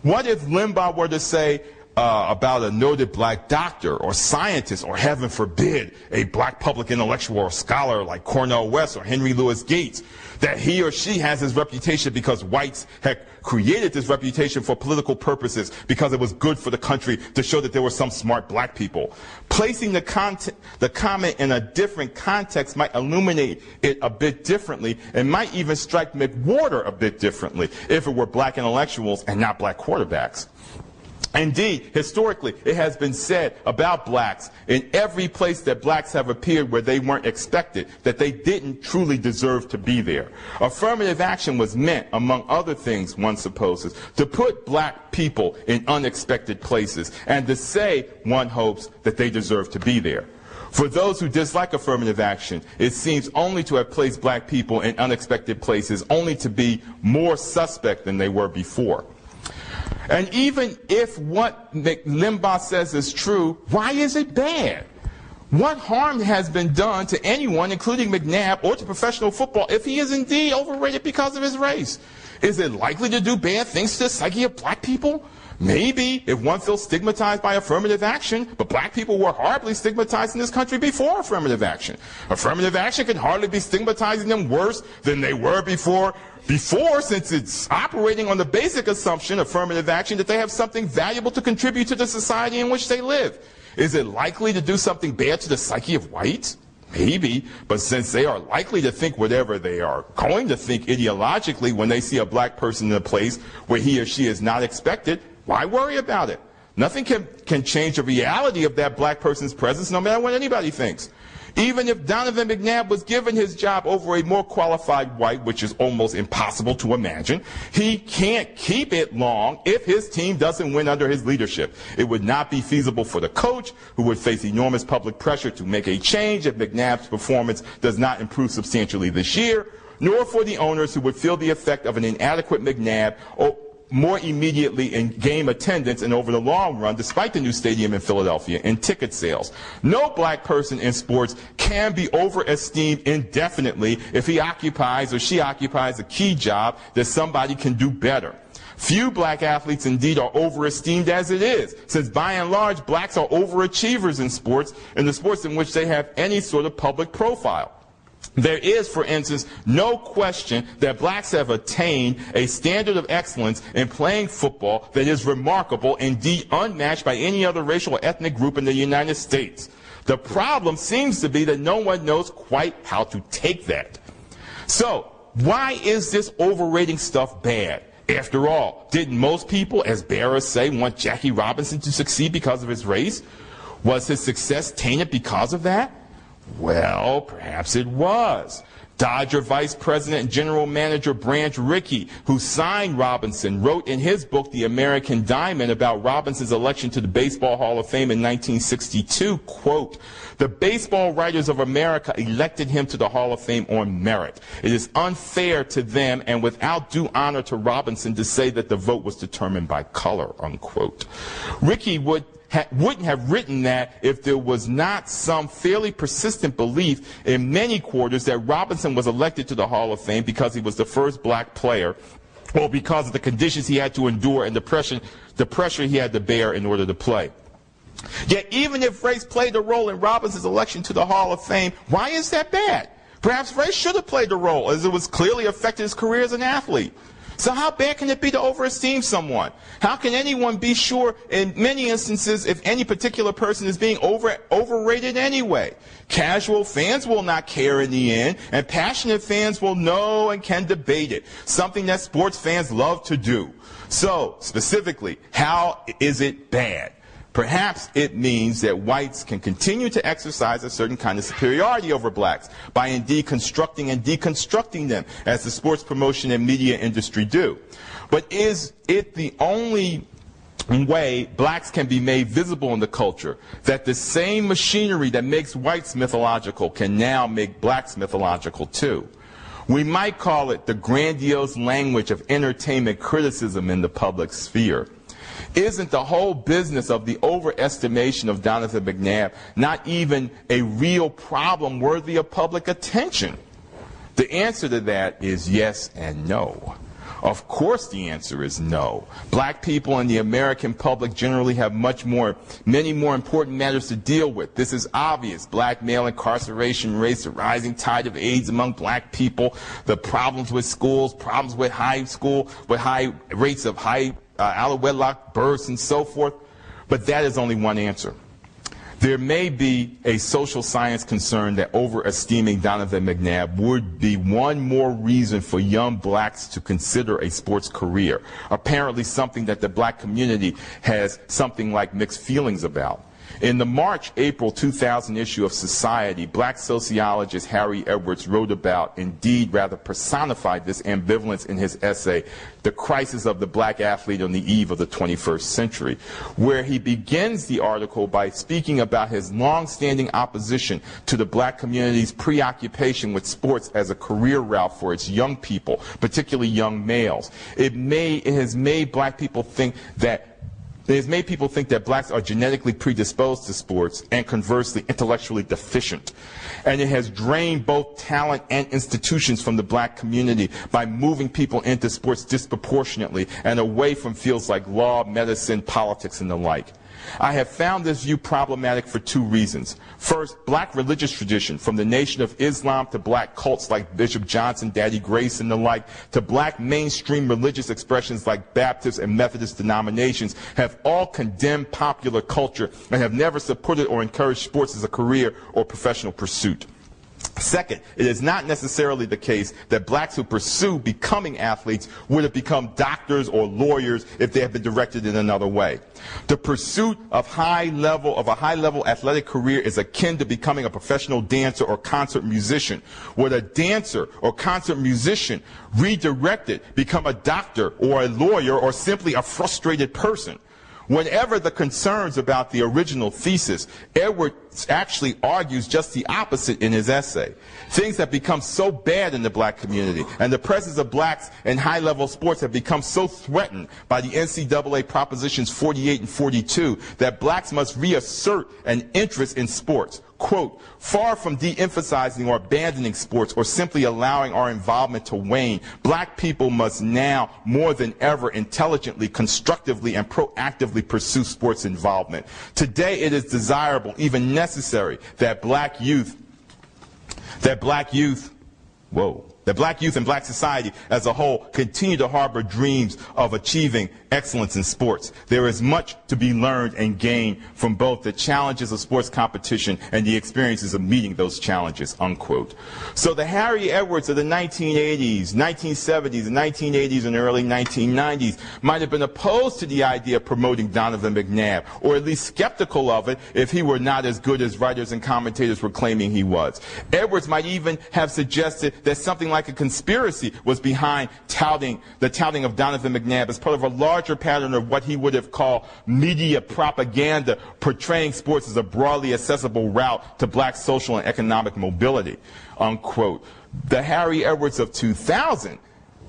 What if Limbaugh were to say about a noted black doctor or scientist, or heaven forbid, a black public intellectual or scholar like Cornel West or Henry Louis Gates, that he or she has his reputation because whites had created this reputation for political purposes, because it was good for the country to show that there were some smart black people? Placing the comment in a different context might illuminate it a bit differently, and might even strike McWhorter a bit differently if it were black intellectuals and not black quarterbacks. Indeed, historically, it has been said about blacks in every place that blacks have appeared where they weren't expected, that they didn't truly deserve to be there. Affirmative action was meant, among other things, one supposes, to put black people in unexpected places, and to say, one hopes, that they deserve to be there. For those who dislike affirmative action, it seems only to have placed black people in unexpected places, only to be more suspect than they were before. And even if what Limbaugh says is true, why is it bad? What harm has been done to anyone, including McNabb, or to professional football, if he is indeed overrated because of his race? Is it likely to do bad things to the psyche of black people? Maybe, if one feels stigmatized by affirmative action, but black people were horribly stigmatized in this country before affirmative action. Affirmative action can hardly be stigmatizing them worse than they were before, since it's operating on the basic assumption, affirmative action, that they have something valuable to contribute to the society in which they live. Is it likely to do something bad to the psyche of whites? Maybe, but since they are likely to think whatever they are going to think ideologically when they see a black person in a place where he or she is not expected, why worry about it? Nothing can change the reality of that black person's presence, no matter what anybody thinks. Even if Donovan McNabb was given his job over a more qualified white, which is almost impossible to imagine, he can't keep it long if his team doesn't win under his leadership. It would not be feasible for the coach, who would face enormous public pressure to make a change if McNabb's performance does not improve substantially this year, nor for the owners, who would feel the effect of an inadequate McNabb more immediately in game attendance and over the long run, despite the new stadium in Philadelphia, in ticket sales. No black person in sports can be overesteemed indefinitely if he occupies or she occupies a key job that somebody can do better. Few black athletes indeed are overesteemed as it is, since by and large blacks are overachievers in the sports in which they have any sort of public profile. There is, for instance, no question that blacks have attained a standard of excellence in playing football that is remarkable, indeed unmatched by any other racial or ethnic group in the United States. The problem seems to be that no one knows quite how to take that. So, why is this overrating stuff bad? After all, didn't most people, as bearers say, want Jackie Robinson to succeed because of his race? Was his success tainted because of that? Well, perhaps it was. Dodger Vice President and General Manager Branch Rickey, who signed Robinson, wrote in his book, The American Diamond, about Robinson's election to the Baseball Hall of Fame in 1962, quote, "The baseball writers of America elected him to the Hall of Fame on merit. It is unfair to them and without due honor to Robinson to say that the vote was determined by color," unquote. Rickey wouldn't have written that if there was not some fairly persistent belief in many quarters that Robinson was elected to the Hall of Fame because he was the first black player, or because of the conditions he had to endure and the pressure he had to bear in order to play. Yet even if race played a role in Robinson's election to the Hall of Fame, why is that bad? Perhaps race should have played a role, as it was clearly affected his career as an athlete. So how bad can it be to overesteem someone? How can anyone be sure in many instances if any particular person is being overrated anyway? Casual fans will not care in the end, and passionate fans will know and can debate it, something that sports fans love to do. So, specifically, how is it bad? Perhaps it means that whites can continue to exercise a certain kind of superiority over blacks by indeed constructing and deconstructing them, as the sports promotion and media industry do. But is it the only way blacks can be made visible in the culture, that the same machinery that makes whites mythological can now make blacks mythological too? We might call it the grandiose language of entertainment criticism in the public sphere. Isn't the whole business of the overestimation of Donovan McNabb not even a real problem worthy of public attention? The answer to that is yes and no. Of course the answer is no. Black people and the American public generally have many more important matters to deal with. This is obvious. Black male incarceration rates, the rising tide of AIDS among black people, the problems with schools, problems with high rates of out of wedlock births and so forth. But that is only one answer. There may be a social science concern that overesteeming Donovan McNabb would be one more reason for young blacks to consider a sports career, apparently something that the black community has something like mixed feelings about. In the March-April 2000 issue of Society, black sociologist Harry Edwards wrote about, indeed rather personified this ambivalence in his essay, The Crisis of the Black Athlete on the Eve of the 21st Century, where he begins the article by speaking about his long-standing opposition to the black community's preoccupation with sports as a career route for its young people, particularly young males. It has made people think that blacks are genetically predisposed to sports and conversely intellectually deficient. And it has drained both talent and institutions from the black community by moving people into sports disproportionately and away from fields like law, medicine, politics, and the like. I have found this view problematic for two reasons. First, black religious tradition, from the Nation of Islam to black cults like Bishop Johnson, Daddy Grace, and the like, to black mainstream religious expressions like Baptist and Methodist denominations, have all condemned popular culture and have never supported or encouraged sports as a career or professional pursuit. Second, it is not necessarily the case that blacks who pursue becoming athletes would have become doctors or lawyers if they had been directed in another way. The pursuit of a high-level athletic career is akin to becoming a professional dancer or concert musician. Would a dancer or concert musician redirected become a doctor or a lawyer or simply a frustrated person? Whenever the concerns about the original thesis, Edwards actually argues just the opposite in his essay. Things have become so bad in the black community, and the presence of blacks in high-level sports have become so threatened by the NCAA Propositions 48 and 42 that blacks must reassert an interest in sports. Quote, far from de-emphasizing or abandoning sports or simply allowing our involvement to wane, black people must now more than ever intelligently, constructively, and proactively pursue sports involvement. Today it is desirable, even necessary, that black youth, that black youth and black society as a whole continue to harbor dreams of achieving excellence in sports. There is much to be learned and gained from both the challenges of sports competition and the experiences of meeting those challenges, unquote. So the Harry Edwards of the 1980s, 1970s, and 1980s and early 1990s might have been opposed to the idea of promoting Donovan McNabb, or at least skeptical of it if he were not as good as writers and commentators were claiming he was. Edwards might even have suggested that something like a conspiracy was behind the touting of Donovan McNabb as part of a larger pattern of what he would have called media propaganda, portraying sports as a broadly accessible route to black social and economic mobility, unquote. The Harry Edwards of 2000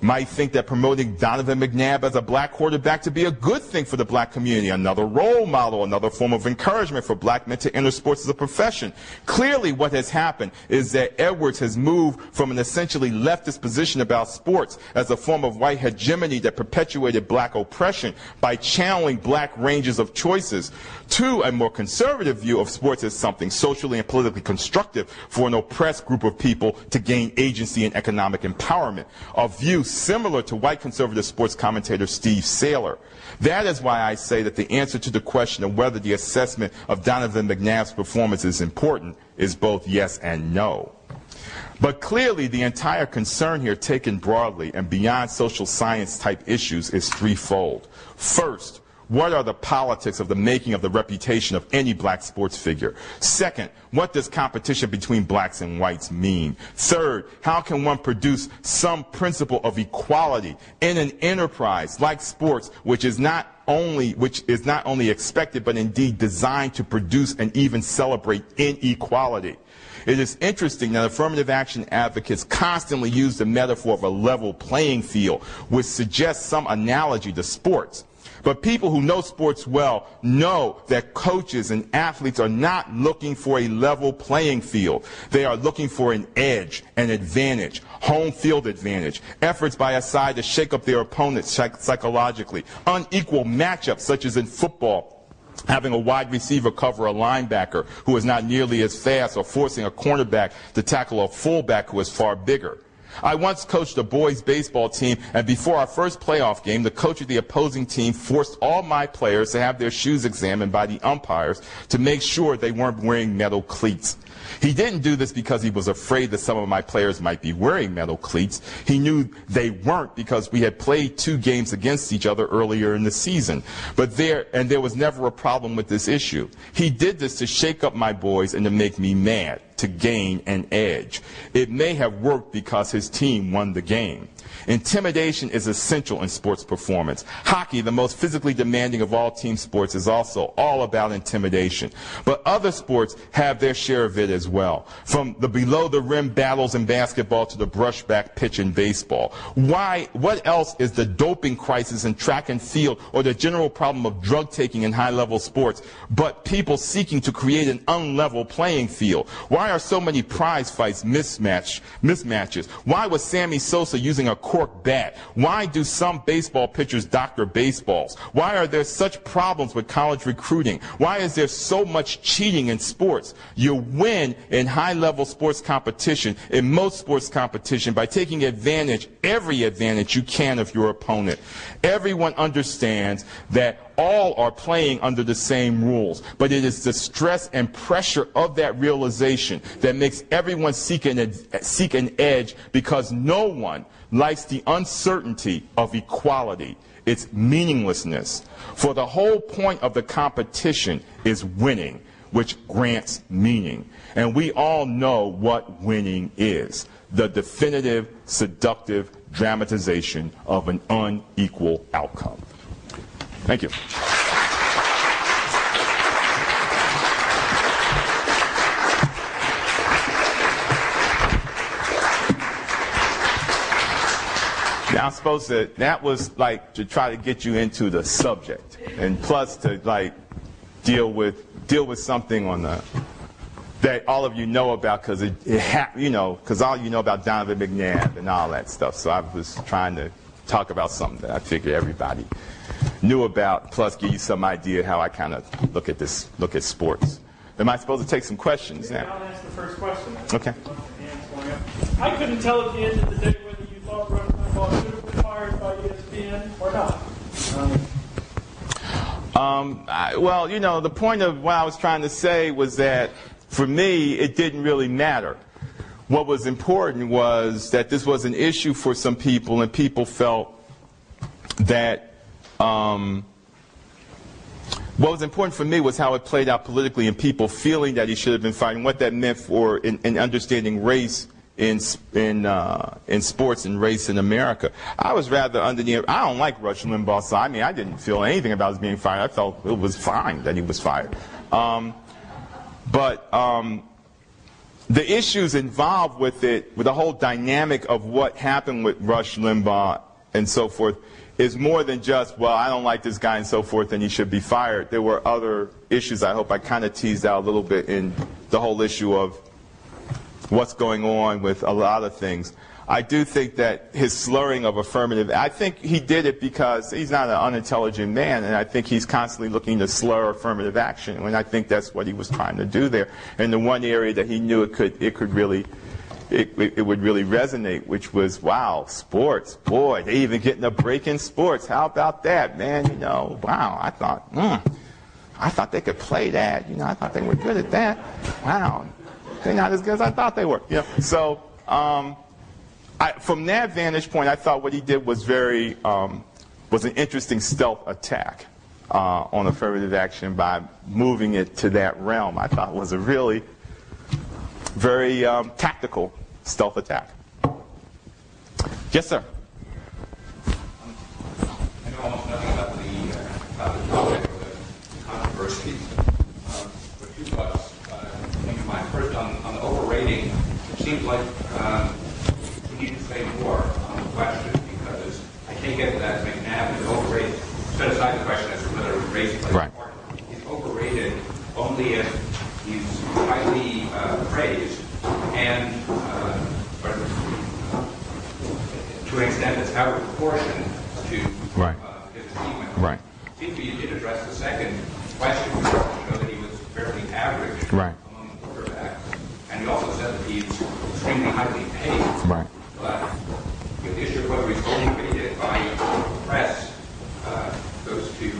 might think that promoting Donovan McNabb as a black quarterback to be a good thing for the black community, another role model, another form of encouragement for black men to enter sports as a profession. Clearly what has happened is that Edwards has moved from an essentially leftist position about sports as a form of white hegemony that perpetuated black oppression by channeling black ranges of choices to a more conservative view of sports as something socially and politically constructive for an oppressed group of people to gain agency and economic empowerment, a view similar to white conservative sports commentator Steve Saylor. That is why I say that the answer to the question of whether the assessment of Donovan McNabb's performance is important is both yes and no. But clearly the entire concern here, taken broadly and beyond social science type issues, is threefold. First, what are the politics of the making of the reputation of any black sports figure? Second, what does competition between blacks and whites mean? Third, how can one produce some principle of equality in an enterprise like sports, which is not only expected but indeed designed to produce and even celebrate inequality? It is interesting that affirmative action advocates constantly use the metaphor of a level playing field, which suggests some analogy to sports. But people who know sports well know that coaches and athletes are not looking for a level playing field. They are looking for an edge, an advantage, home field advantage, efforts by a side to shake up their opponents psychologically, unequal matchups such as in football, having a wide receiver cover a linebacker who is not nearly as fast, or forcing a cornerback to tackle a fullback who is far bigger. I once coached a boys' baseball team, and before our first playoff game, the coach of the opposing team forced all my players to have their shoes examined by the umpires to make sure they weren't wearing metal cleats. He didn't do this because he was afraid that some of my players might be wearing metal cleats. He knew they weren't because we had played 2 games against each other earlier in the season. And there was never a problem with this issue. He did this to shake up my boys and to make me mad, to gain an edge. It may have worked because his team won the game. Intimidation is essential in sports performance. Hockey, the most physically demanding of all team sports, is also all about intimidation. But other sports have their share of it as well, from the below-the-rim battles in basketball to the brushback pitch in baseball. What else is the doping crisis in track and field, or the general problem of drug taking in high-level sports, but people seeking to create an unlevel playing field? Why are so many prize fights mismatches? Why was Sammy Sosa using a cork bat? Why do some baseball pitchers doctor baseballs? Why are there such problems with college recruiting? Why is there so much cheating in sports? You win in high-level sports competition, in most sports competition, by taking advantage, every advantage you can of your opponent. Everyone understands that all are playing under the same rules, but it is the stress and pressure of that realization that makes everyone seek an edge, because no one likes the uncertainty of equality, its meaninglessness. For the whole point of the competition is winning, which grants meaning. And we all know what winning is: the definitive, seductive dramatization of an unequal outcome. Thank you. Now, I'm supposed to, that was like to try to get you into the subject, and plus to like deal with something on the, that all of you know about, because because all you know about Donovan McNabb and all that stuff. So I was trying to talk about something that I figured everybody knew about, plus give you some idea how I kind of look at sports. Am I supposed to take some questions now? I'll ask the first question. Okay. Hands going up. I couldn't tell at the end of the day whether you thought Rush Limbaugh should have been fired by ESPN or not. Well, you know, the point of what I was trying to say was that, for me, it didn't really matter. What was important was that this was an issue for some people, and people felt that what was important for me was how it played out politically, and people feeling that he should have been fired, and what that meant for in understanding race in sports and race in America. I was rather under the, I don't like Rush Limbaugh, so I mean, I didn't feel anything about his being fired. I felt it was fine that he was fired. The issues involved with it, with the whole dynamic of what happened with Rush Limbaugh and so forth, is more than just, well, I don't like this guy and so forth and he should be fired. There were other issues I hope I kind of teased out a little bit in the whole issue of what's going on with a lot of things. I do think that his slurring of affirmative, I think he did it because he's not an unintelligent man, and I think he's constantly looking to slur affirmative action, and I think that's what he was trying to do there. And the one area that he knew it would really resonate, which was, wow, sports, boy, they even getting a break in sports. How about that, man? You know, wow, I thought they could play that. You know, I thought they were good at that. Wow, they're not as good as I thought they were. You know, so. From that vantage point, I thought what he did was was an interesting stealth attack on affirmative action by moving it to that realm. I thought it was a really very tactical stealth attack. Yes, sir. I know almost nothing about the topic of the controversy, but two thoughts came to mind. First, on the overrating, it seems like we need to say more on the question, because I can't get to that McNabb is overrated. Set aside the question as to whether race plays a part. He's overrated only if he's highly praised and to an extent that's out of proportion to his achievement. Right. It seems to me you did address the second question, which was to show that he was fairly average among quarterbacks. And he also said that he's extremely highly paid. Right. But the issue of whether he's overrated by the press goes to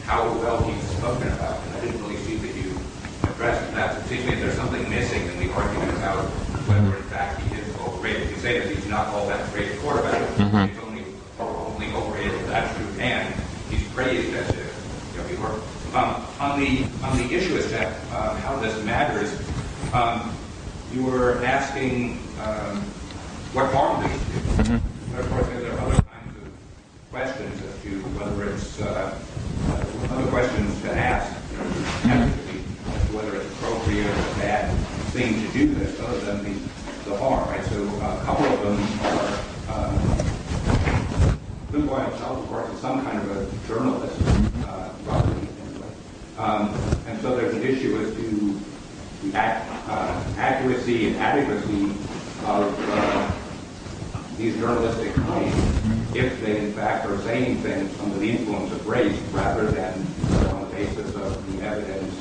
how well he's spoken about. And I didn't really see that you addressed that. It seems to me that there's something missing in the argument about whether, in fact, he is overrated. You say that he's not all that great a quarterback. He's only overrated as that's true, and he's praised as if he were. On the issue as to how this matters, you were asking what harm does it do? But of course, there are other kinds of questions as to whether it's other questions to ask, as to whether it's appropriate or a bad thing to do this, other than the harm, right? So a couple of them are Limbaugh himself, of course, is some kind of a journalist, rather than anyway. And so there's an issue as to the accuracy and adequacy of these journalistic claims, if they in fact are saying things under the influence of race rather than on the basis of the evidence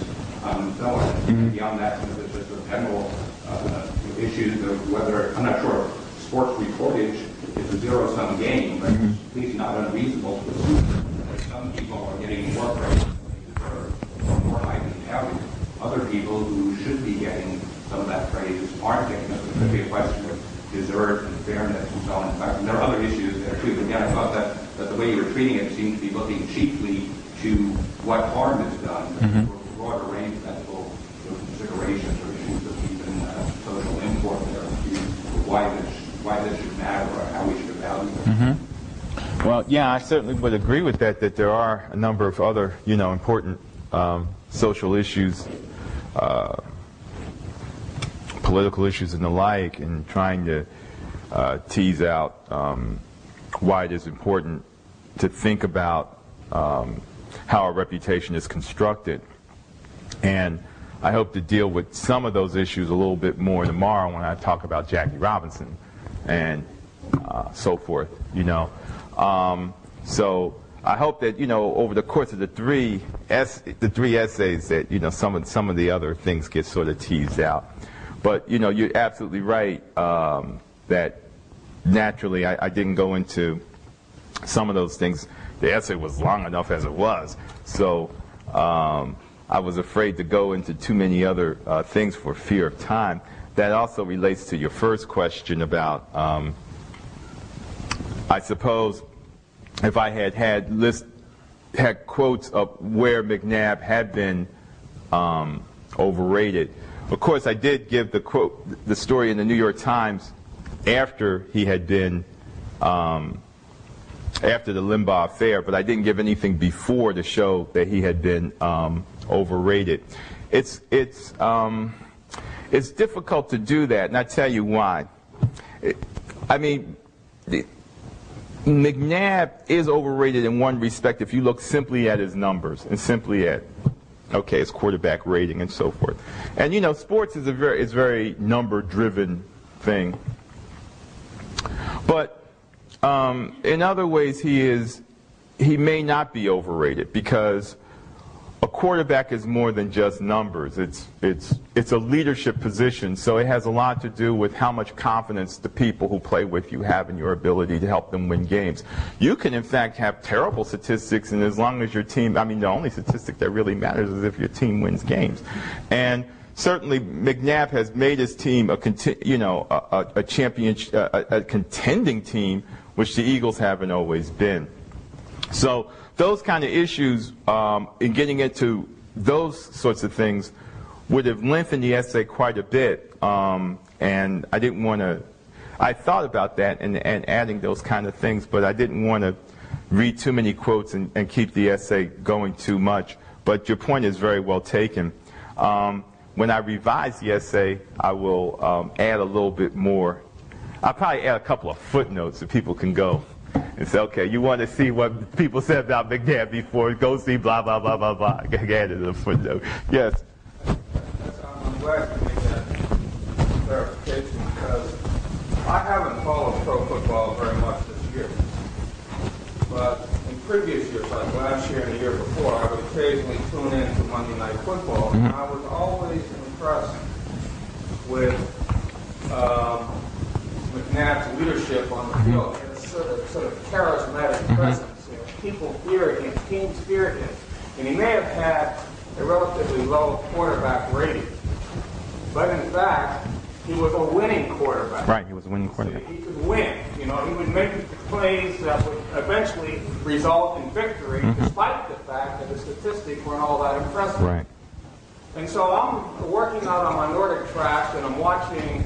and so on. And beyond that, there's just a general issues of whether, I'm not sure, sports reportage is a zero-sum game, but it's at least not unreasonable to assume that some people are getting more praise than they deserve, or more highly touted. Other people who should be getting some of that praise aren't getting it. It could be a question of deserve and fairness and so on. In fact, there are other issues there too. But again, I thought that the way you were treating it seemed to be looking chiefly to what harm is done, for a broader range of ethical considerations or issues of even social import there, why this should matter or how we should evaluate it. Well, yeah, I certainly would agree with that there are a number of other, important social issues, political issues and the like, and trying to tease out why it is important to think about how our reputation is constructed. And I hope to deal with some of those issues a little bit more tomorrow when I talk about Jackie Robinson and so forth, So I hope that, over the course of the three essays that, some of the other things get sort of teased out. But, you're absolutely right. that naturally I didn't go into some of those things. The essay was long enough as it was, so I was afraid to go into too many other things for fear of time. That also relates to your first question about, I suppose, if I had quotes of where McNabb had been overrated. Of course, I did give the story in the New York Times after he had been, after the Limbaugh affair, but I didn't give anything before to show that he had been overrated. It's difficult to do that, and I tell you why. McNabb is overrated in one respect if you look simply at his numbers and simply at, okay, his quarterback rating and so forth. And you know, sports is very number-driven thing. But in other ways, he may not be overrated because a quarterback is more than just numbers. It's a leadership position, so it has a lot to do with how much confidence the people who play with you have in your ability to help them win games. You can, in fact, have terrible statistics, and as long as your team, the only statistic that really matters is if your team wins games. And certainly, McNabb has made his team a contending team, which the Eagles haven't always been. So those kind of issues, in getting into those sorts of things, would have lengthened the essay quite a bit. And I didn't want to. I thought about that and adding those kind of things, but I didn't want to read too many quotes and keep the essay going too much. But your point is very well taken. When I revise the essay, I will add a little bit more. I'll probably add a couple of footnotes so people can go and say, okay, you want to see what people said about McNabb before, go see blah, blah, blah, blah, blah. I added a footnote. Yes? I'm glad you made that clarification because I haven't followed pro football very much this year. But in previous years, like last year and the year before, I would occasionally tune in to Monday Night Football, and I was always impressed with McNabb's leadership on the field. He had a sort of charismatic presence. You know, people feared him, teams feared him. And he may have had a relatively low quarterback rating, but in fact, he was a winning quarterback. Right, he was a winning quarterback. So he could win. You know, he would make plays that would eventually result in victory, despite the fact that the statistics weren't all that impressive. Right. And so I'm working out on my Nordic tracks, and I'm watching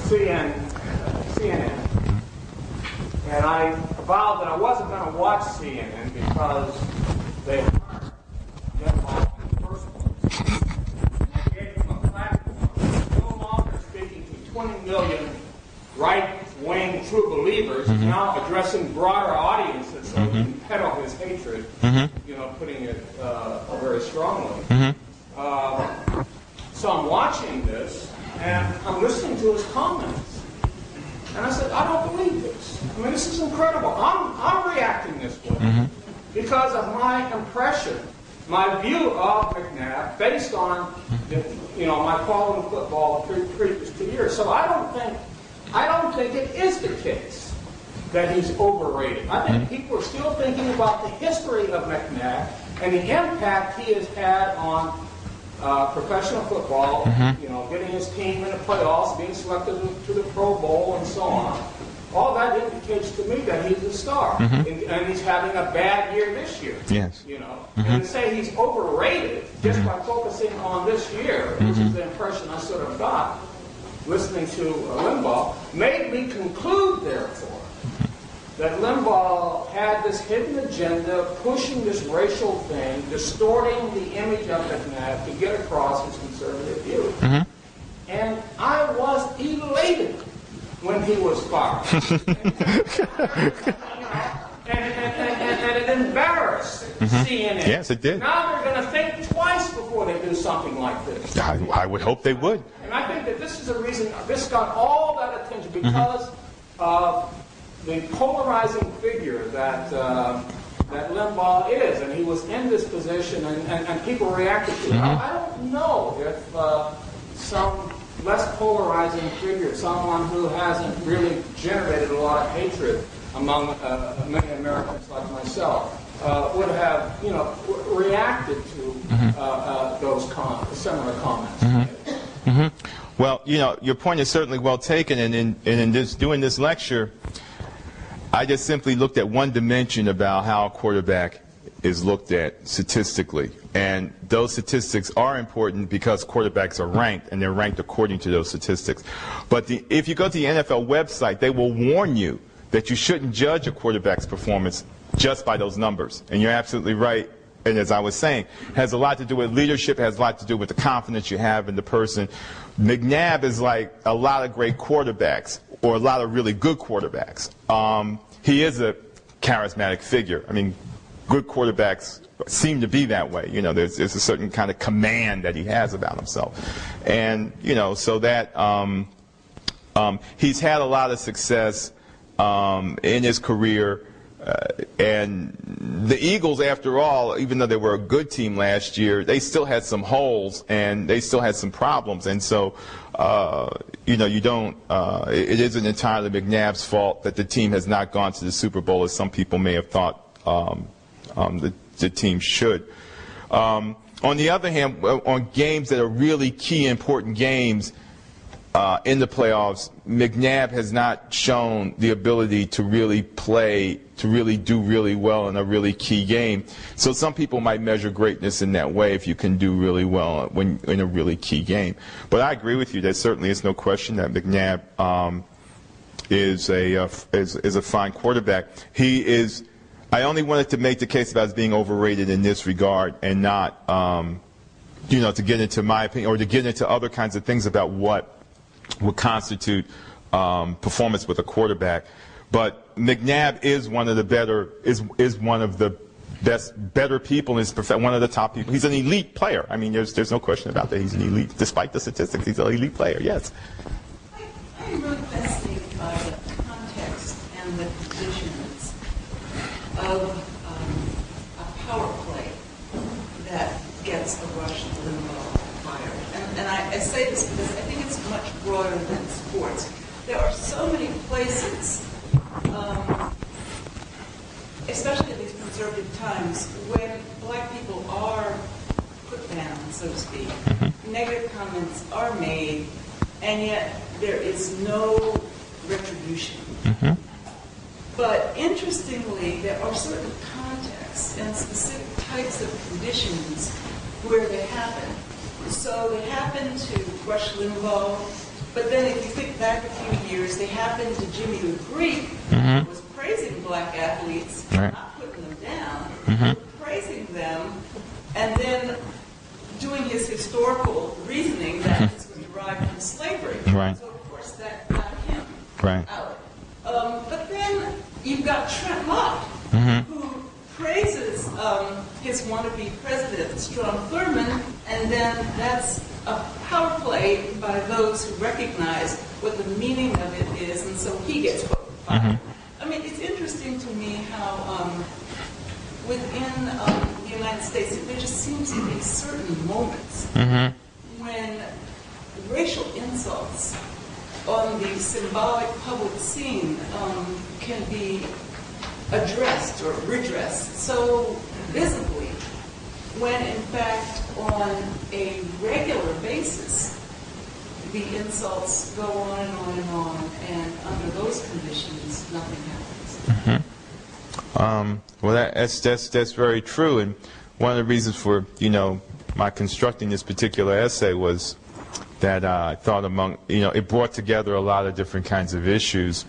CNN. And I vowed that I wasn't going to watch CNN because they hired them off in the first place. They gave him a platform. He's no longer speaking to 20 million right-wing true believers. He's now addressing broader audiences so he can peddle his hatred, you know, putting it very strongly. So I'm watching this, and I'm listening to his comments. And I said, I don't believe this. I mean, this is incredible. I'm reacting this way because of my impression, my view of McNabb based on, my following football the previous 2 years. So I don't think it is the case that he's overrated. I think people are still thinking about the history of McNabb and the impact he has had on professional football, getting his team in the playoffs, being selected to the Pro Bowl, and so on. All that indicates to me that he's a star, and he's having a bad year this year. Yes. And to say he's overrated just by focusing on this year, which is the impression I sort of got listening to Limbaugh, made me conclude, therefore, that Limbaugh had this hidden agenda, pushing this racial thing, distorting the image of McNabb to get across his conservative view. And I was elated when he was fired. And it embarrassed CNN. Yes, it did. Now they're going to think twice before they do something like this. I would hope they would. And I think that this is the reason this got all that attention, because of the polarizing figure that Limbaugh is, and he was in this position, and people reacted to it. I don't know if some less polarizing figure, someone who hasn't really generated a lot of hatred among many Americans like myself, would have, reacted to those similar comments. Well, your point is certainly well taken, and in doing this lecture, I just simply looked at one dimension about how a quarterback is looked at statistically. And those statistics are important because quarterbacks are ranked, and they're ranked according to those statistics. But if you go to the NFL website, they will warn you that you shouldn't judge a quarterback's performance just by those numbers. And you're absolutely right. And as I was saying, has a lot to do with leadership, has a lot to do with the confidence you have in the person. McNabb is like a lot of great quarterbacks, or a lot of really good quarterbacks. He is a charismatic figure. I mean, good quarterbacks seem to be that way. There's a certain kind of command that he has about himself. And, so that he's had a lot of success in his career. And the Eagles, after all, even though they were a good team last year, they still had some holes and they still had some problems. And so, you don't, it isn't entirely McNabb's fault that the team has not gone to the Super Bowl as some people may have thought the team should. On the other hand, on games that are really key, important games, in the playoffs, McNabb has not shown the ability to really play, to really do really well in a really key game. So some people might measure greatness in that way, if you can do really well in a really key game. But I agree with you. There certainly is no question that McNabb is a fine quarterback. He is. I only wanted to make the case about his being overrated in this regard, and not to get into my opinion or to get into other kinds of things about what would constitute performance with a quarterback. But McNabb is one of the better, is one of the better people in his profession, one of the top people. He's an elite player. I mean, there's no question about that. He's an elite, despite the statistics. He's an elite player. Yes. I'm really fascinated by the context and the conditions of a power play that gets a Rush Limbaugh fired. And I say this because I think it's much broader than sports. There are so many places, especially in these conservative times, when black people are put down, so to speak. Negative comments are made, and yet there is no retribution. But interestingly, there are certain contexts and specific types of conditions where they happen. So they happen to Rush Limbaugh, but then if you think back a few years, they happened to Jimmy the Greek, who was praising black athletes, not putting them down, praising them, and then doing his historical reasoning that this was derived from slavery. So of course that got him out. But then you've got Trent Lott, who praises his wannabe president, Strom Thurmond, and then that's a power play by those who recognize what the meaning of it is, and so he gets fired. I mean, it's interesting to me how within the United States, there just seems to be certain moments when racial insults on the symbolic public scene can be addressed or redressed so visibly, when in fact on a regular basis the insults go on and on and on, and under those conditions nothing happens. Well, that's very true, and one of the reasons for my constructing this particular essay was that I thought it brought together a lot of different kinds of issues.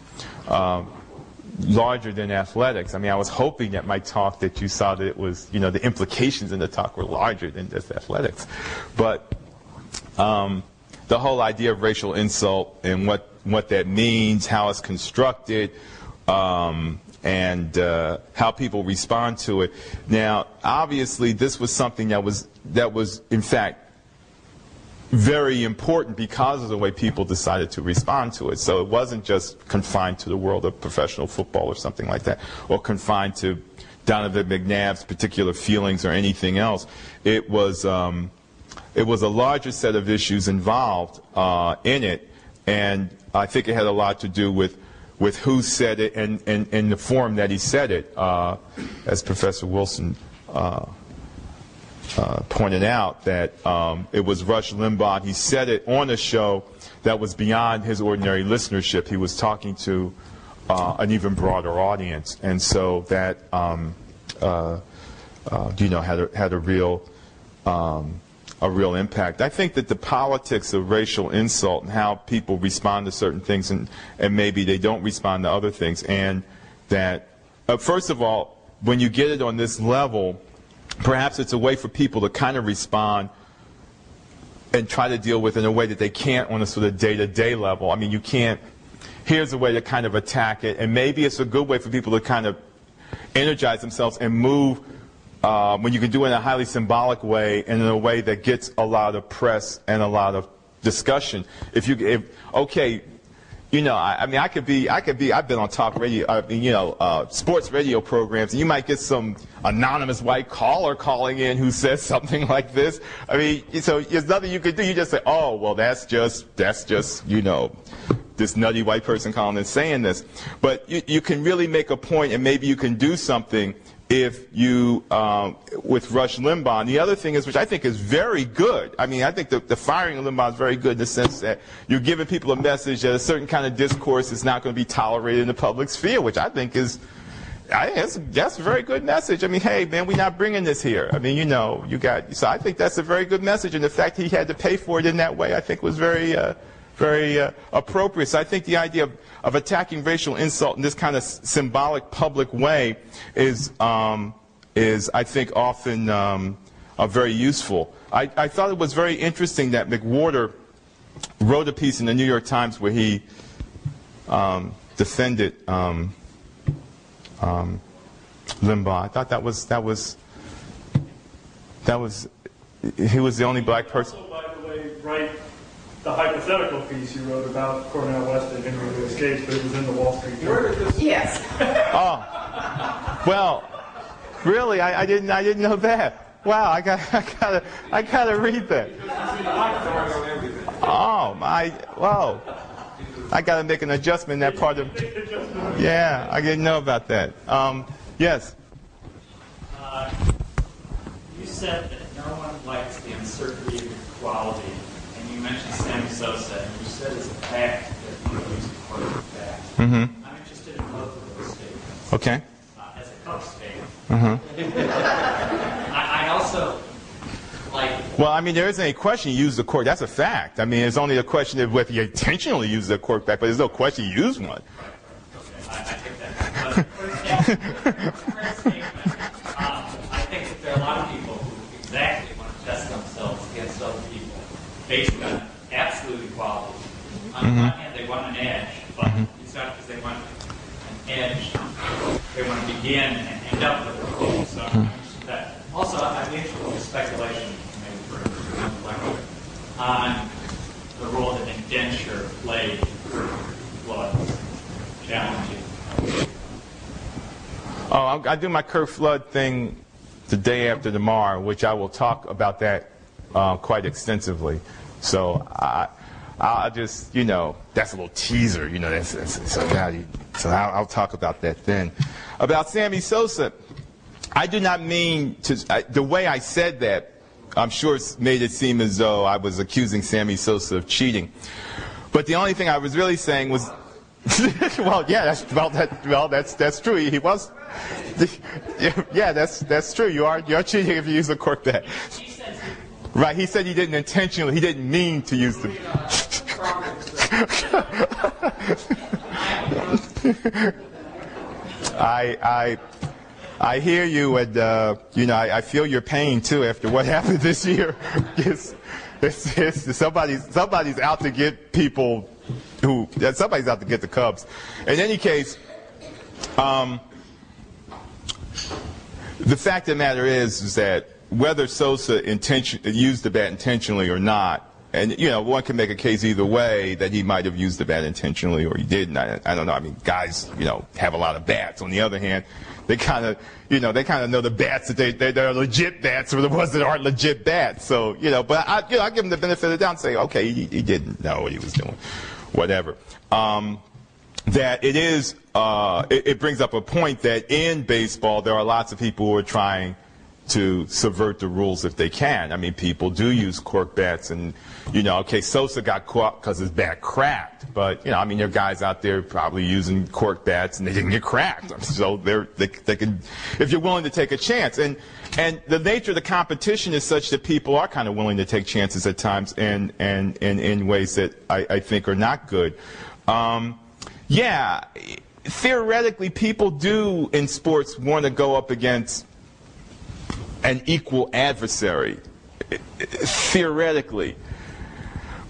Larger than athletics. I mean, I was hoping that my talk, that you saw that it was, the implications in the talk were larger than just athletics. But the whole idea of racial insult and what that means, how it's constructed, and how people respond to it. Now, obviously, this was something that was in fact very important because of the way people decided to respond to it. So it wasn't just confined to the world of professional football or something like that, or confined to Donovan McNabb's particular feelings or anything else. It was it was a larger set of issues involved in it, and I think it had a lot to do with who said it and the form that he said it, as Professor Wilson pointed out, that it was Rush Limbaugh. He said it on a show that was beyond his ordinary listenership. He was talking to an even broader audience, and so that had a real impact. I think that the politics of racial insult and how people respond to certain things and maybe they don't respond to other things, and that first of all, when you get it on this level, perhaps it's a way for people to kind of respond and try to deal with it in a way that they can't on a sort of day-to-day level. I mean, you can't. Here's a way to kind of attack it, and maybe it's a good way for people to kind of energize themselves and move when you can do it in a highly symbolic way and in a way that gets a lot of press and a lot of discussion. Okay, you know, I've been on talk radio, sports radio programs, and you might get some anonymous white caller calling in who says something like this. I mean, so there's nothing you could do. You just say, oh, well, that's just, you know, this nutty white person calling and saying this. But you can really make a point, and maybe you can do something if you, with Rush Limbaugh. And the other thing is, which I think is very good, I mean, I think the firing of Limbaugh is very good in the sense that you're giving people a message that a certain kind of discourse is not going to be tolerated in the public sphere, which I think is, that's a very good message. I mean, hey, man, we're not bringing this here. I mean, you know, so I think that's a very good message. And the fact he had to pay for it in that way, I think was very appropriate. So I think the idea of attacking racial insult in this kind of symbolic public way is I think, often very useful. I thought it was very interesting that McWhorter wrote a piece in the New York Times where he defended Limbaugh. I thought that was he was the only black person. Also, by the way, right. The hypothetical piece you wrote about Cornel West and Henry Louis Gates, but it was in the Wall Street Journal. Yes. Oh, well, really, I didn't know that. Wow, I gotta read that. Oh my, whoa, I gotta make an adjustment in that part of. Yeah, I didn't know about that. Yes. You said that no one likes the uncertainty of equality. You mentioned Sammy Sosa, and you said it's a fact that you use the quote fact. Mm-hmm. I'm interested in both of those statements. Okay. As a coach statement. Mm-hmm. I also like. Well, I mean, there isn't any question you use the court. That's a fact. I mean, it's only a question of whether you intentionally use the court back, but there's no question you use one. Okay, I take that. But first statement, I think that there are a lot of people who exactly want to test themselves against other people based on absolute equality. On the one hand, they want an edge, but it's not because they want an edge. They want to begin and end up with it. So that. Also, I'd be interested in speculation, maybe for on the role that indenture played Flood challenging. Oh, I do my Kurt Flood thing the day after tomorrow, which I will talk about that quite extensively. So I'll just, you know, that's a little teaser, you know. So I'll talk about that then. About Sammy Sosa, I do not mean to. The way I said that, I'm sure it made it seem as though I was accusing Sammy Sosa of cheating. But the only thing I was really saying was, well, yeah, that's true. He was. Yeah, that's true. You're cheating if you use the cork bat. Right, he said he didn't intentionally, he didn't mean to use the... I hear you, and you know, I feel your pain too after what happened this year. Somebody's out to get people somebody's out to get the Cubs. In any case, the fact of the matter is that whether Sosa used the bat intentionally or not, and one can make a case either way that he might have used the bat intentionally or he didn't. I don't know. I mean, guys, have a lot of bats. On the other hand, they kind of know the bats that they're legit bats or the ones that aren't legit bats. So, but I give him the benefit of the doubt and say, okay, he didn't know what he was doing, whatever. That it is, it brings up a point that in baseball there are lots of people who are trying to subvert the rules if they can. I mean, people do use cork bats, and okay, Sosa got caught because his bat cracked, but I mean, there are guys out there probably using cork bats and they didn't get cracked. So they can, if you're willing to take a chance, and the nature of the competition is such that people are kind of willing to take chances at times, and in ways that I think are not good. Yeah, theoretically, people do in sports want to go up against an equal adversary, theoretically.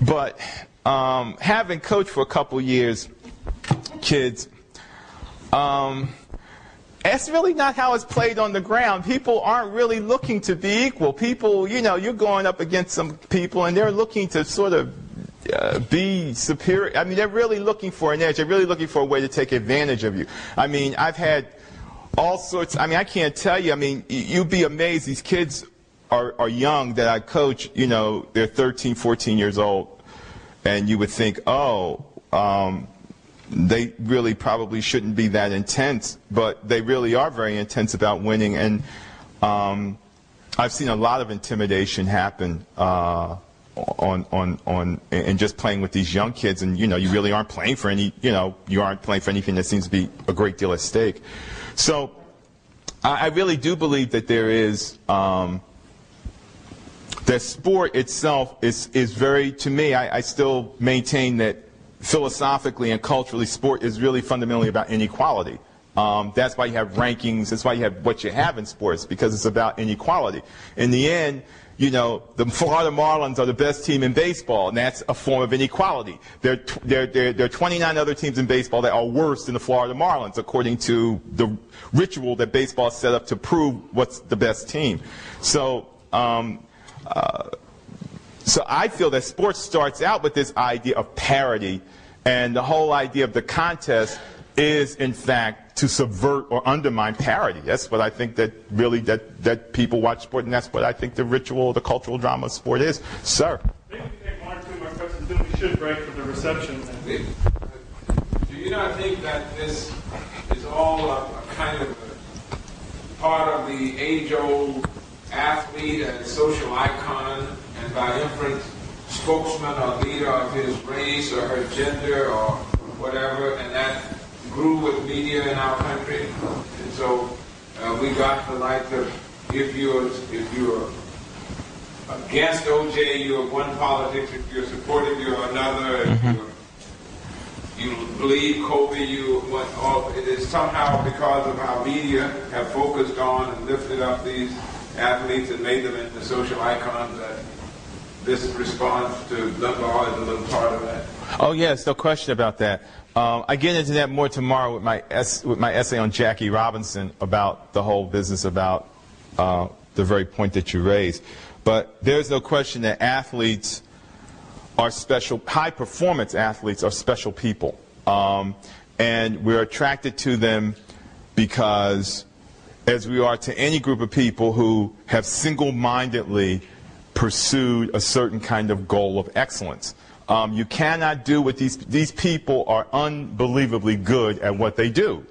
But having coached for a couple years, kids, that's really not how it's played on the ground. People aren't really looking to be equal. People, you're going up against some people and they're looking to sort of be superior. I mean, they're really looking for an edge. They're really looking for a way to take advantage of you. I mean, I've had all sorts. I mean, I can't tell you. I mean, you'd be amazed. These kids are young that I coach. They're 13, 14 years old, and you would think, they really probably shouldn't be that intense, but they really are very intense about winning. And I've seen a lot of intimidation happen and just playing with these young kids, and you really aren't playing for any, you aren't playing for anything that seems to be a great deal at stake. So I really do believe that there is that sport itself is very, to me, I still maintain that philosophically and culturally, sport is really fundamentally about inequality. That's why you have rankings. That's why you have what you have in sports, because it's about inequality. In the end, the Florida Marlins are the best team in baseball, and that's a form of inequality. There are 29 other teams in baseball that are worse than the Florida Marlins, according to the ritual that baseball set up to prove what's the best team. So, so I feel that sports starts out with this idea of parity, and the whole idea of the contest is, in fact, to subvert or undermine parity. That's what I think that really that people watch sport, and that's what I think the ritual, the cultural drama of sport is. Sir? Maybe we take one or two more questions, then we should break for the reception. Do you not think that this is all a kind of a part of the age-old athlete and social icon, and by inference, spokesman or leader of his race or her gender or whatever, and that grew with media in our country? And so we got the like of, if you're against OJ, you're one politics. If you're supportive, you're another. If you believe Kobe, it is somehow because of how media have focused on and lifted up these athletes and made them into social icons that this response to Limbaugh is a little part of that. Oh yes, no question about that. I get into that more tomorrow with my essay on Jackie Robinson about the whole business about the very point that you raised. But there's no question that athletes are special. High-performance athletes are special people, and we're attracted to them because, as we are to any group of people who have single-mindedly pursued a certain kind of goal of excellence. You cannot do what these people are unbelievably good at what they do.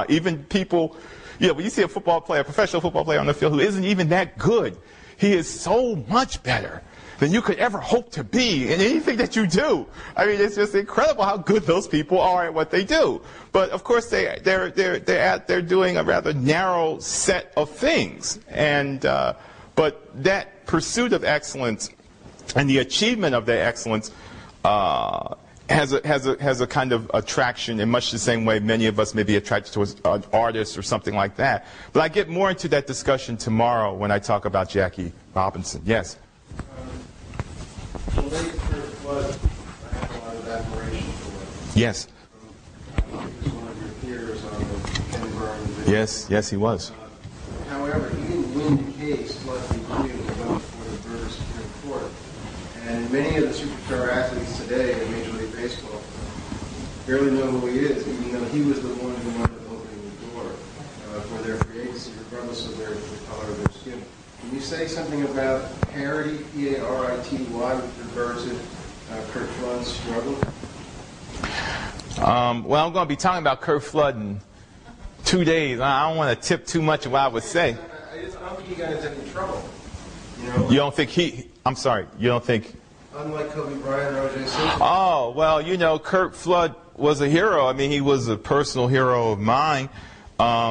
Even people, when you see a professional football player on the field who isn't even that good, he is so much better than you could ever hope to be in anything that you do. I mean, it's just incredible how good those people are at what they do. But of course, they're doing a rather narrow set of things, and but that pursuit of excellence and the achievement of that excellence has a kind of attraction in much the same way many of us may be attracted to an artist or something like that. But I get more into that discussion tomorrow when I talk about Jackie Robinson. Yes? The late Kurt Flood, I have a lot of admiration for. Yes. He was one of your peers on the Ken Burns video. Yes, he was. However, he didn't win the case like he did when he went before the British Supreme Court. And many of the superstar athletes today in Major League Baseball barely know who he is, even though he was the one who wound up opening the door for their free agency, regardless of the color of their skin. Can you say something about parity, P-A-R-I-T-Y, with regard to Curt Flood's struggle? Well, I'm going to be talking about Curt Flood in 2 days. I don't want to tip too much of what I would say. I don't think he got into any trouble. You don't think I'm sorry, you don't think... Unlike Kobe Bryant or O.J. Simpson. Oh, well, Curt Flood was a hero. I mean, he was a personal hero of mine.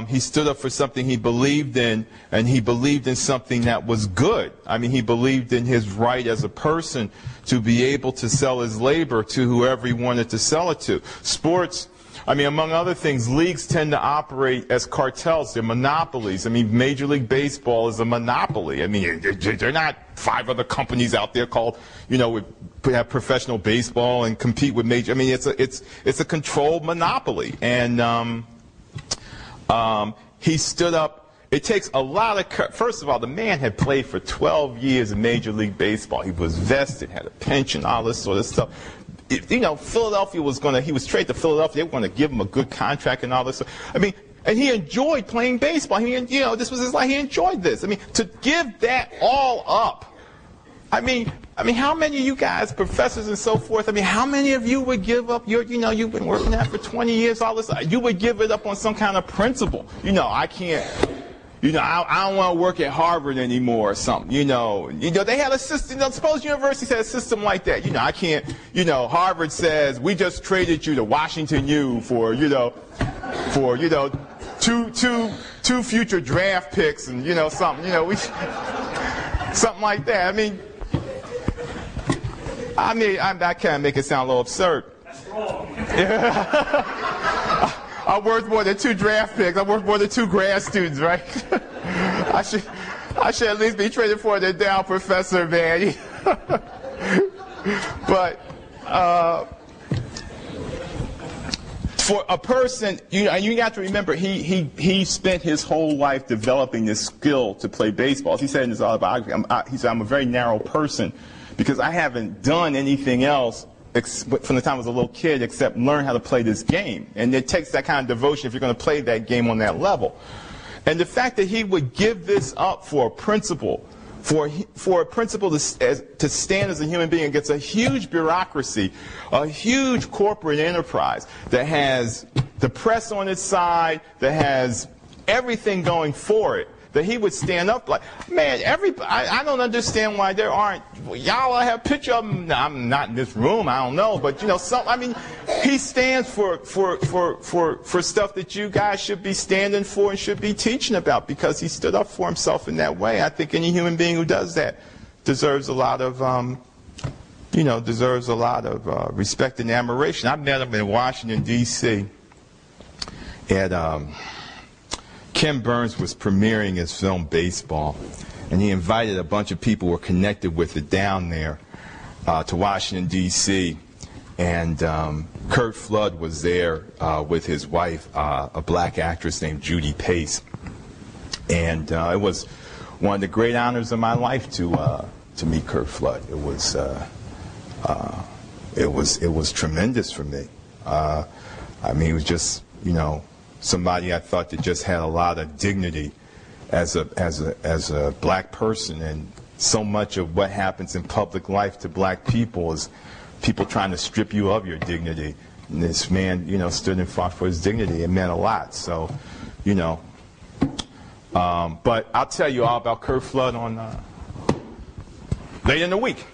He stood up for something he believed in, and he believed in something that was good. I mean, he believed in his right as a person to be able to sell his labor to whoever he wanted to sell it to. Sports, I mean, among other things, leagues tend to operate as cartels. They're monopolies. I mean, Major League Baseball is a monopoly. I mean, they're not 5 other companies out there called, have professional baseball and compete with major. I mean, it's a controlled monopoly. And he stood up. It takes a lot of, first of all, the man had played for 12 years in Major League Baseball. He was vested, had a pension, all this sort of stuff. Philadelphia he was traded to Philadelphia. They were going to give him a good contract and all this stuff. I mean, and he enjoyed playing baseball. This was his life. He enjoyed this. I mean, to give that all up. I mean, how many of you guys, professors and so forth, I mean, how many of you would give up you've been working at for 20 years, all this, you would give it up on some kind of principle. I can't, I don't want to work at Harvard anymore or something, they had a system, suppose universities had a system like that, I can't, Harvard says, we just traded you to Washington U for, two future draft picks and, something, something like that. I can't make it sound a little absurd. That's wrong. I'm worth more than 2 draft picks. I'm worth more than 2 grad students, right? I should at least be traded for an endowed professor, man. But for a person, you got to remember, he spent his whole life developing this skill to play baseball. As he said in his autobiography, he said, I'm a very narrow person because I haven't done anything else from the time I was a little kid except learn how to play this game. And it takes that kind of devotion if you're going to play that game on that level. And the fact that he would give this up for a principle, for a principle to stand as a human being against a huge bureaucracy, a huge corporate enterprise that has the press on its side, that has everything going for it, that he would stand up like, man, I don't understand why there aren't, y'all have a picture of him. Now, I'm not in this room, I don't know, but he stands for stuff that you guys should be standing for and should be teaching about because he stood up for himself in that way. I think any human being who does that deserves a lot of, respect and admiration. I met him in Washington, D.C. at, Ken Burns was premiering his film Baseball, and he invited a bunch of people who were connected with it down there to Washington, D.C., and Curt Flood was there with his wife, a black actress named Judy Pace, and it was one of the great honors of my life to meet Curt Flood. It was tremendous for me. He was just, somebody I thought that just had a lot of dignity as a black person, and so much of what happens in public life to black people is people trying to strip you of your dignity. And this man, stood and fought for his dignity. It meant a lot. So, but I'll tell you all about Curt Flood on later in the week.